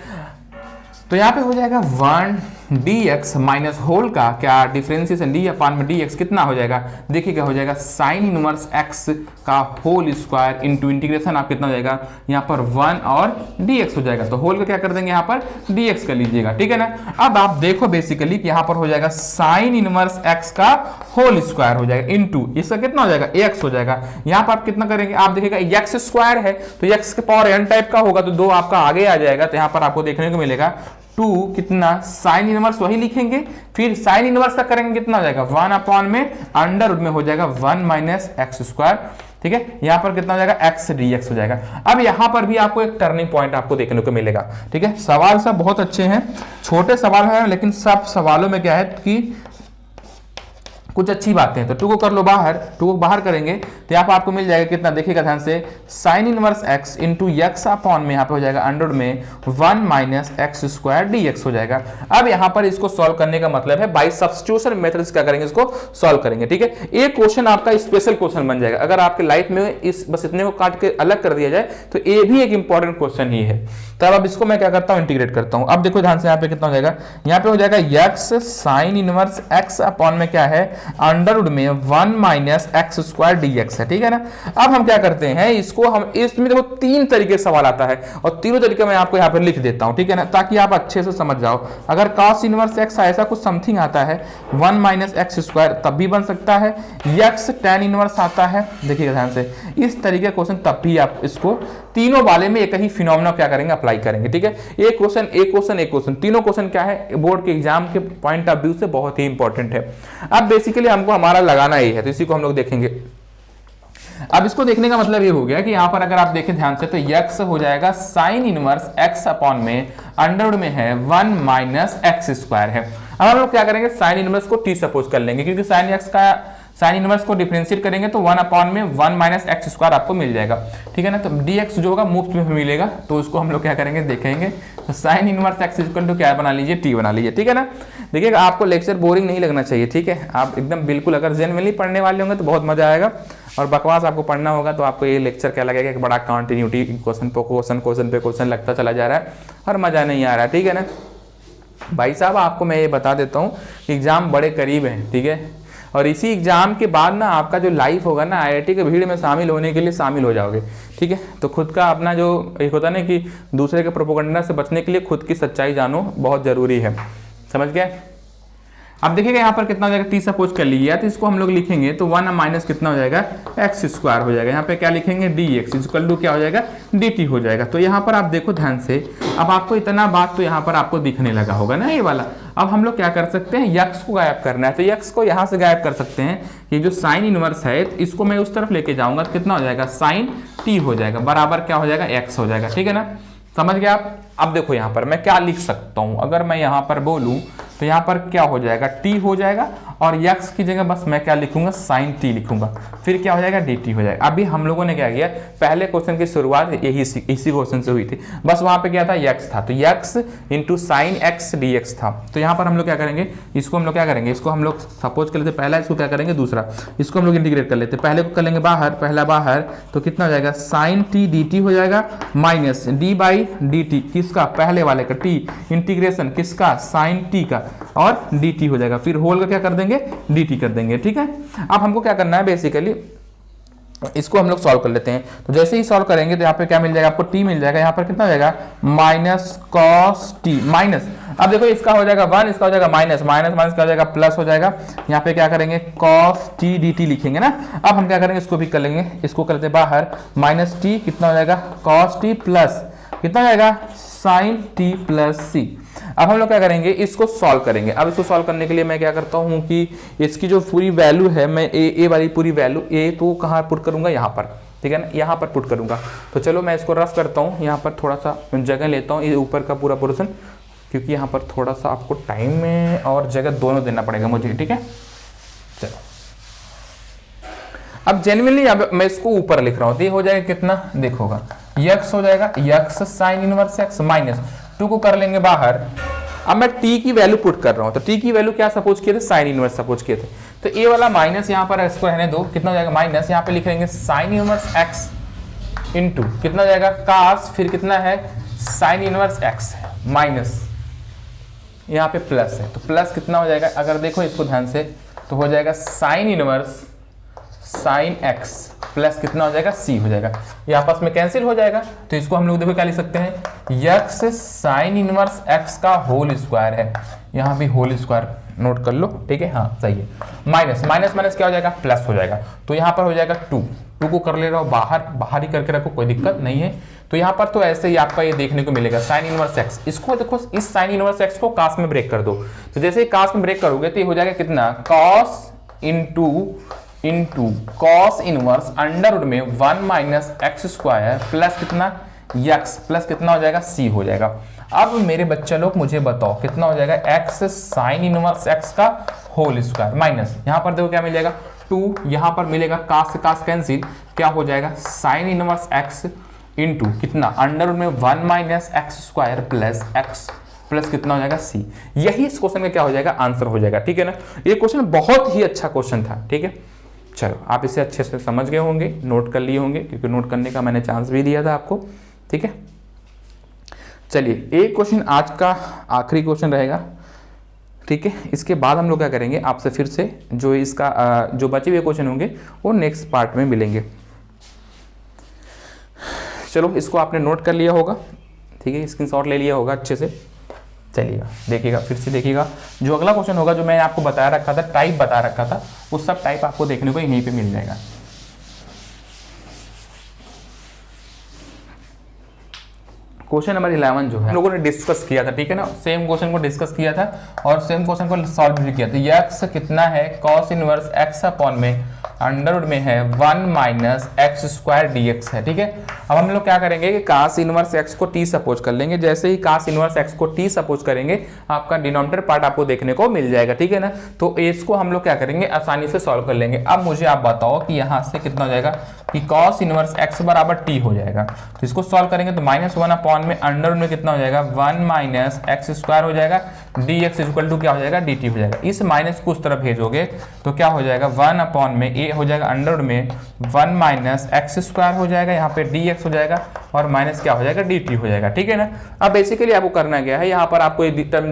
तो यहाँ पे हो जाएगा 1 dx माइनस होल का क्या डिफरेंशिएशन d अपान में dx कितना हो जाएगा, देखिए क्या हो जाएगा, साइन इनवर्स x का होल स्क्वायर इंटू इंटीग्रेशन आप कितना हो जाएगा, यहाँ पर 1 और dx हो जाएगा। तो होल का क्या कर देंगे, यहाँ पर dx कर लीजिएगा, ठीक है ना। अब आप देखो बेसिकली कि यहाँ पर हो जाएगा साइन इनवर्स x का होल स्क्वायर हो जाएगा इंटू इसका कितना हो जाएगा, x हो जाएगा। यहाँ पर आप कितना करेंगे, आप देखिएगा x स्क्वायर है तो x के पावर n टाइप का होगा, तो 2 आपका आगे आ जाएगा। तो यहाँ पर आपको देखने को मिलेगा 2 कितना साइन इनवर्स वही लिखेंगे, फिर साइन इनवर्स का करेंगे कितना हो जाएगा, 1 अपॉन में अंडर रूट में हो जाएगा 1 माइनस एक्स स्क्वायर, ठीक है। यहाँ पर कितना हो जाएगा, x dx हो जाएगा। अब यहाँ पर भी आपको एक टर्निंग पॉइंट आपको देखने को मिलेगा, ठीक है। सवाल सब बहुत अच्छे हैं, छोटे सवाल हैं, लेकिन सब सवालों में क्या है कि कुछ अच्छी बातें हैं। तो 2 को कर लो बाहर, 2 को बाहर करेंगे तो यहाँ पर आपको मिल जाएगा कितना, देखिएगा ध्यान से, sign inverse x into x upon में यहाँ पे हो जाएगा अंडर में 1 माइनस एक्स स्क्वायर dx हो जाएगा। अब यहाँ पर इसको सॉल्व करने का मतलब है बाई सब्स्टिट्यूशन मेथड से क्या करेंगे, इसको सॉल्व करेंगे, ठीक है। एक क्वेश्चन आपका स्पेशल क्वेश्चन बन जाएगा। अगर आपके लाइफ में इस बस इतने को काट के अलग कर दिया जाए तो ये भी एक इंपॉर्टेंट क्वेश्चन ही है। तब अब इसको मैं क्या करता हूँ, इंटीग्रेट करता हूँ। अब देखो ध्यान से यहाँ पे कितना हो जाएगा, यहाँ पे हो जाएगा x sign inverse x upon में क्या है, अंडर रूट में 1 माइनस एक्स स्क्वायर dx है, ठीक है ना। अब हम क्या करते हैं, इसको हम इसमें देखो 3 तरीके से सवाल आता है और तीनों तरीके मैं आपको यहाँ पर लिख देता हूँ, ठीक है ना, ताकि आप अच्छे से समझ जाओ। अगर cos इनवर्स x ऐसा कुछ समथिंग आता है 1 माइनस एक्स स्क्वायर तब भी बन सकता है, x tan इनवर्स आता है, देखिएगा ध्यान से, इस तरीके क्वेश्चन तब भी आप इसको तीनों वाले में एक ही फिनोमेना क्या करेंगे, अप्लाई करेंगे, ठीक है। एक क्वेश्चन तीनों क्वेश्चन क्या है, बोर्ड के एग्जाम के पॉइंट ऑफ व्यू से बहुत ही इंपॉर्टेंट है। अब बेसिकली हमको हमारा लगाना ही है, तो इसी को हम लोग देखेंगे। अब इसको देखने का मतलब ये हो गया कि यहाँ पर अगर आप देखें ध्यान से तो x हो जाएगा साइन इनवर्स x अपॉन में अंडर में है 1 माइनस एक्स स्क्वायर है। अब हम लोग क्या करेंगे, साइन इनवर्स को t सपोज कर लेंगे, क्योंकि साइन इनवर्स को डिफरेंशिएट करेंगे तो 1 अपॉन में 1 माइनस एक्स स्क्वायर आपको मिल जाएगा, ठीक है ना। तो dx जो होगा मुफ्त में मिलेगा, तो उसको हम लोग क्या करेंगे, देखेंगे। तो sine inverse x equal to क्या बना लीजिए, t बना लीजिए, ठीक है ना। देखिएगा आपको लेक्चर बोरिंग नहीं लगना चाहिए, ठीक है। आप एकदम बिल्कुल अगर जेन्युइनली पढ़ने वाले होंगे तो बहुत मजा आएगा, और बकवास आपको पढ़ना होगा तो आपको ये लेक्चर क्या लगेगा कि बड़ा कंटिन्यूटी क्वेश्चन पे क्वेश्चन लगता चला जा रहा है और मजा नहीं आ रहा है, ठीक है ना। भाई साहब आपको मैं ये बता देता हूँ कि एग्जाम बड़े करीब हैं, ठीक है। और इसी एग्जाम के बाद ना आपका जो लाइफ होगा ना, IIT के भीड़ में शामिल होने के लिए शामिल हो जाओगे, ठीक है। तो खुद का अपना जो एक होता है ना कि दूसरे के प्रोपेगेंडा से बचने के लिए खुद की सच्चाई जानो बहुत जरूरी है, समझ गए। अब देखिएगा यहाँ पर कितना हो जाएगा, t सपोज कर लिया, तो इसको हम लोग लिखेंगे तो 1 माइनस कितना हो जाएगा, एक्स स्क्वायर हो जाएगा। यहाँ पे क्या लिखेंगे, dx इक्वल टू क्या हो जाएगा, dt हो जाएगा। तो यहाँ पर आप देखो ध्यान से, अब आपको इतना बात तो यहाँ पर आपको दिखने लगा होगा ना ये वाला। अब हम लोग क्या कर सकते हैं, x को गायब करना है, तो x को यहाँ से गायब कर सकते हैं। ये जो साइन इनवर्स है इसको मैं उस तरफ लेके जाऊंगा तो कितना हो जाएगा, साइन t हो जाएगा, बराबर क्या हो जाएगा, x हो जाएगा, ठीक है ना। समझ गए आप। अब देखो यहाँ पर मैं क्या लिख सकता हूँ, अगर मैं यहाँ पर बोलूँ तो यहाँ पर क्या हो जाएगा, टी हो जाएगा, और यक्स की जगह बस मैं क्या लिखूंगा, साइन टी लिखूंगा, फिर क्या हो जाएगा, डी टी हो जाएगा। अभी हम लोगों ने क्या किया, पहले क्वेश्चन की शुरुआत यही इसी क्वेश्चन से हुई थी, बस वहां पे क्या था, यक्स था, तो x into sine x D x था। तो यहाँ पर हम लोग क्या करेंगे, इसको हम लोग क्या करेंगे, इसको हम लोग सपोज कर लेते पहला, इसको क्या करेंगे दूसरा, इसको हम लोग इंटीग्रेट कर लेते, पहले को कर लेंगे बाहर, पहला बाहर, तो कितना हो जाएगा, साइन टी डी टी हो जाएगा, minus D by D T, किसका, पहले वाले का, टी इंटीग्रेशन किसका, साइन टी का, और डी टी हो जाएगा, फिर होल का क्या कर देंगे, डी टी कर देंगे। ठीक है, अब हमको क्या करना है, बेसिकली इसको हम लोग सॉल्व कर लेते हैं। तो जैसे ही सॉल्व करेंगे तो यहाँ पे क्या मिल जाएगा, आपको टी मिल जाएगा, यहाँ पर कितना हो जाएगा, माइनस कॉस टी, माइनस, अब देखो इसका हो जाएगा 1, इसका हो जाएगा माइनस, माइनस माइनस क्या हो जाएगा, प्लस हो जाएगा, यहाँ पे क्या करेंगे, कॉस टी डी टी लिखेंगे ना। अब हम क्या करेंगे, इसको भी कर लेंगे, इसको कर लेते बाहर, माइनस टी कितना हो जाएगा, कॉस टी प्लस कितना हो जाएगा, साइन टी प्लस सी। अब हम लोग क्या करेंगे, इसको सॉल्व करेंगे। अब इसको सॉल्व करने के लिए मैं क्या करता हूँ कि इसकी जो पूरी वैल्यू है, मैं ए वाली पूरी वैल्यू ए तो कहाँ पुट करूंगा, यहाँ पर, ठीक है ना, यहाँ पर पुट करूंगा। तो चलो मैं इसको रफ करता हूँ, यहाँ पर थोड़ा सा जगह लेता हूँ, ये ऊपर का पूरा पोर्शन, क्योंकि यहाँ पर थोड़ा सा आपको टाइम में और जगह दोनों देना पड़ेगा मुझे। ठीक है, चलो अब जेन्युइनली अब मैं इसको ऊपर लिख रहा हूँ, तो ये हो जाएगा कितना, देखोगा यक्स हो जाएगा, x sine inverse x minus 2 को कर लेंगे बाहर। अब मैं t की वैल्यू पुट कर रहा हूं, तो t की वैल्यू क्या सपोज किए थे, साइन इनवर्स सपोज किए थे, तो a वाला माइनस यहाँ पर इसको रहने दो, कितना हो जाएगा, माइनस यहाँ पे लिख लेंगे साइन इनवर्स x इनटू कितना हो जाएगा, कास, फिर कितना है, साइन इनवर्स x माइनस यहाँ पे प्लस है, तो प्लस कितना हो जाएगा, अगर देखो इसको ध्यान से, तो हो जाएगा sine inverse sine x plus कितना हो जाएगा, c हो जाएगा, ये आपस में कैंसिल हो जाएगा। तो इसको हम लोग देखो क्या लिख सकते हैं, यक्स साइन इनवर्स x का होल स्क्वायर है, यहाँ भी होल स्क्वायर नोट कर लो, ठीक है, हाँ सही है, माइनस माइनस माइनस क्या हो जाएगा, प्लस हो जाएगा, तो यहाँ पर हो जाएगा 2 को कर ले रहा हूँ बाहर ही करके रखो, कोई दिक्कत नहीं है। तो यहाँ पर तो ऐसे ही आपका ये देखने को मिलेगा साइन इनवर्स एक्स, इसको देखो, इस साइन इनवर्स एक्स को कास में ब्रेक कर दो, तो जैसे ही कास में ब्रेक करोगे तो ये हो जाएगा कितना, cos into cos inverse under root में 1 माइनस एक्स स्क्वायर प्लस कितना, यक्स प्लस कितना हो जाएगा, सी हो जाएगा। अब मेरे बच्चे लोग मुझे बताओ कितना हो जाएगा, एक्स साइन इनवर्स एक्स का होल स्क्वायर माइनस, यहाँ पर देखो क्या मिल जाएगा, 2, यहाँ पर मिलेगा कास से कास कैंसिल, क्या हो जाएगा, साइन इनवर्स एक्स इंटू कितना, अंडर रूट में 1 minus x square plus x plus कितना हो जाएगा, सी। यही इस क्वेश्चन का क्या हो जाएगा, आंसर हो जाएगा। ठीक है ना, ये क्वेश्चन बहुत ही अच्छा क्वेश्चन था। ठीक है, चलो आप इसे अच्छे से समझ गए होंगे, नोट कर लिए होंगे, क्योंकि नोट करने का मैंने चांस भी दिया था आपको। ठीक है, चलिए एक क्वेश्चन आज का आखिरी क्वेश्चन रहेगा। ठीक है, इसके बाद हम लोग क्या करेंगे, आपसे फिर से जो इसका जो बचे हुए क्वेश्चन होंगे वो नेक्स्ट पार्ट में मिलेंगे। चलो इसको आपने नोट कर लिया होगा, ठीक है, स्क्रीनशॉट ले लिया होगा अच्छे से। चलिएगा देखिएगा, फिर से देखिएगा, जो अगला क्वेश्चन होगा जो मैंने आपको बताया रखा था, टाइप बता रखा था, वो सब टाइप आपको देखने को यहीं पे मिल जाएगा। क्वेश्चन नंबर 11 जो है हम लोगों ने डिस्कस किया था, ठीक है ना, सेम क्वेश्चन को डिस्कस किया था और सेम क्वेश्चन को सॉल्व भी किया था। यक्स कितना है, कॉस इनवर्स एक्स अपॉन में अंडर रूट में है 1 माइनस एक्स स्क्वायर डीएक्स है। ठीक है, अब हम लोग क्या करेंगे कि कास इनवर्स एक्स को टी सपोज कर लेंगे। जैसे ही कास इनवर्स एक्स को टी सपोज करेंगे, आपका डिनोमिनेटर पार्ट आपको देखने को मिल जाएगा। ठीक है ना, तो इसको हम लोग क्या करेंगे, आसानी से सॉल्व कर लेंगे। अब मुझे आप बताओ कि यहाँ से कितना हो जाएगा कि कॉस इनवर्स एक्स बराबर टी हो जाएगा। तो इसको सॉल्व करेंगे तो -1 अपॉन में अंडर रूट में कितना हो जाएगा, 1 माइनस एक्स स्क्वायर हो जाएगा, डी एक्स इक्वल टू क्या हो जाएगा, डी टी हो जाएगा। इस माइनस को उस तरफ भेजोगे तो क्या हो जाएगा, 1 अपॉन में ए हो जाएगा अंडर रूट में 1 माइनस एक्स स्क्वायर हो जाएगा, यहाँ पे डी एक्स हो जाएगा और माइनस क्या हो जाएगा, डी टी हो जाएगा। ठीक है ना, अब बेसिकली आपको करना क्या है, यहाँ पर आपको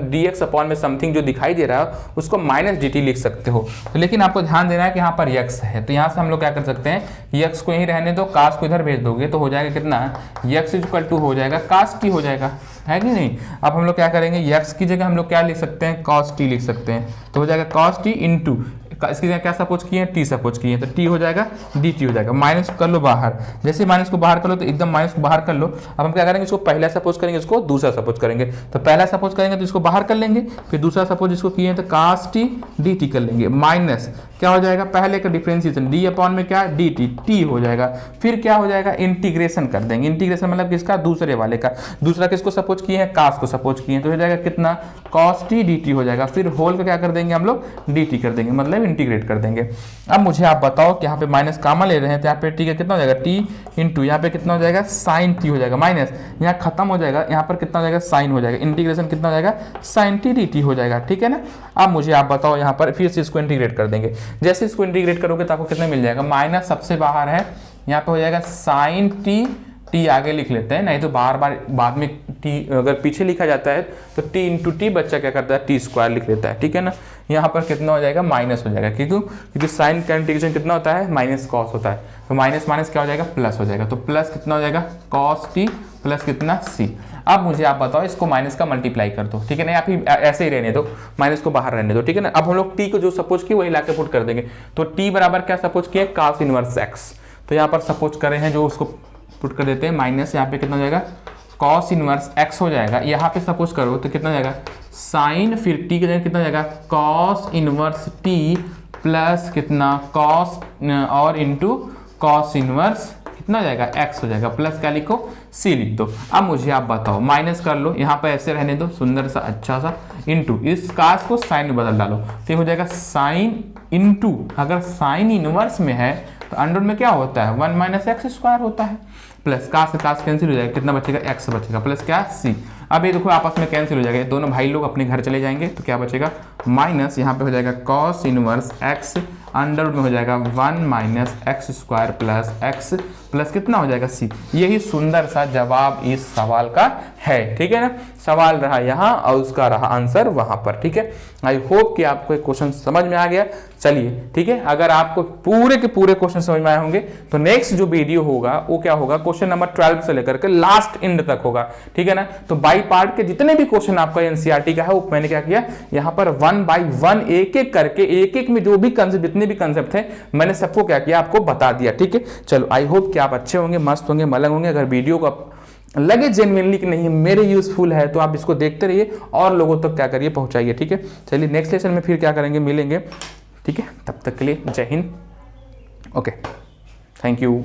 डी एक्स अपॉन में समथिंग जो दिखाई दे रहा है उसको माइनस डी टी लिख सकते हो। तो लेकिन आपको ध्यान देना है कि यहाँ पर यक्स है, तो यहाँ से हम लोग क्या कर सकते हैं, यक्स को यहीं रहने दो, कास को इधर भेज दोगे तो हो जाएगा कितना, यक्स इक्वल टू हो जाएगा कास टी हो जाएगा, है कि नहीं। अब हम लोग क्या करेंगे, यक्स की जगह हम लोग क्या लिख सकते हैं, कॉस टी लिख सकते हैं, तो हो जाएगा कॉस टी इंटू इसकी जगह क्या सपोज किए हैं, टी सपोज किए हैं, तो टी हो जाएगा डी टी हो जाएगा। माइनस कर लो बाहर, जैसे माइनस को बाहर कर लो तो एकदम माइनस को बाहर कर लो। अब हम क्या करेंगे, इसको पहला सपोज करेंगे, इसको दूसरा सपोज करेंगे। तो पहला सपोज करेंगे तो इसको बाहर कर लेंगे, फिर दूसरा सपोज इसको किए हैं तो कास टी डी टी कर लेंगे, माइनस क्या हो जाएगा, पहले का डिफरेंशिएशन डी अपॉन में क्या डी टी, टी हो जाएगा। फिर क्या हो जाएगा, इंटीग्रेशन कर देंगे। इंटीग्रेशन मतलब किसका, दूसरे वाले का। दूसरा किसको सपोज किए हैं, कास को सपोज किए हैं, तो हो जाएगा कितना, कॉस टी डी टी हो जाएगा। फिर होल का क्या कर देंगे हम लोग, डी टी कर देंगे, मतलब इंटीग्रेट कर देंगे। अब मुझे आप बताओ कि यहाँ पे माइनस कामा ले रहे हैं, तो यहाँ पे टी का कितना हो जाएगा, टी इंटू यहाँ पे कितना हो जाएगा, साइन टी हो जाएगा, माइनस यहाँ खत्म हो जाएगा, यहाँ पर कितना हो जाएगा, साइन हो जाएगा। इंटीग्रेशन कितना हो जाएगा, साइन टी डी टी हो जाएगा, ठीक है ना। अब मुझे आप बताओ यहाँ पर फिर से इसको इंटीग्रेट कर देंगे। जैसे इसको इंटीग्रेट करोगे तो आपको कितना मिल जाएगा, माइनस सबसे बाहर है, यहाँ पे हो जाएगा साइन टी, टी आगे लिख लेते हैं, नहीं तो बार बार बाद में टी अगर पीछे लिखा जाता है तो टी इंटू टी बच्चा क्या करता है, टी स्क्वायर लिख लेता है, ठीक है ना। यहाँ पर कितना हो जाएगा, माइनस हो जाएगा, क्योंकि साइन का इंटीग्रेशन कितना होता है, माइनस कॉस होता है, तो माइनस माइनस क्या हो जाएगा, प्लस हो जाएगा। तो प्लस कितना हो जाएगा, कॉस टी प्लस कितना सी। अब मुझे आप बताओ इसको माइनस का मल्टीप्लाई कर दो, ठीक है ना, या फिर ऐसे ही रहने दो, माइनस को बाहर रहने दो, ठीक है ना। अब हम लोग टी को जो सपोज किए वही लाके पुट कर देंगे। तो टी बराबर क्या सपोज किए, cos इनवर्स एक्स। तो यहाँ पर सपोज कर रहे हैं जो उसको पुट कर देते हैं, माइनस यहाँ पे कितना हो जाएगा, cos इनवर्स एक्स हो जाएगा। यहाँ पे सपोज करो तो कितना हो जाएगा, साइन, फिर टी के जगह कितना हो जाएगा, cos इनवर्स टी प्लस कितना, cos और इंटू cos इनवर्स कितना हो जाएगा, x हो जाएगा, प्लस क्या लिखो, c लिख दो। अब मुझे आप बताओ, माइनस कर लो, यहाँ पर ऐसे रहने दो, सुंदर सा अच्छा सा, इंटू इस कास को साइन में बदल डालो, तो हो जाएगा साइन इंटू, अगर साइन इनवर्स में है तो अंडर में क्या होता है, 1 माइनस एक्स स्क्वायर होता है, प्लस कास से कास कैंसिल हो जाएगा, कितना बचेगा, x बचेगा, प्लस क्या, c। अब ये देखो आपस में कैंसिल हो जाएगा, दोनों भाई लोग अपने घर चले जाएंगे, तो क्या बचेगा, माइनस यहाँ पे हो जाएगा cos इनवर्स x, अंडर में हो जाएगा 1 minus x square plus x, plus कितना हो जाएगा, c। यही सुंदर सा जवाब इस सवाल का है, ठीक है ना। सवाल रहा यहाँ और उसका रहा आंसर वहां पर, ठीक है। आई होप कि आपको एक क्वेश्चन समझ में आ गया। चलिए ठीक है, अगर आपको पूरे के पूरे क्वेश्चन समझ में आए होंगे तो नेक्स्ट जो वीडियो होगा वो क्या होगा, क्वेश्चन नंबर 12 से लेकर के लास्ट एंड तक होगा, ठीक है ना। तो बाई पार्ट के जितने भी क्वेश्चन आपका एनसीईआरटी का है वो मैंने क्या किया, यहाँ पर 1 बाई 1 एक एक करके एक एक में जो भी कंसेप्ट, जितने भी कंसेप्ट थे मैंने सबको क्या किया, आपको बता दिया, ठीक है। चलो आई होप कि आप अच्छे होंगे, मस्त होंगे, मलंग होंगे। अगर वीडियो को लगे जेन्युइनली कि नहीं मेरे यूजफुल है तो आप इसको देखते रहिए और लोगों तक क्या करिए, पहुंचाइए, ठीक है। चलिए नेक्स्ट लेसन में फिर क्या करेंगे, मिलेंगे, ठीक है। तब तक के लिए जय हिंद, ओके, थैंक यू।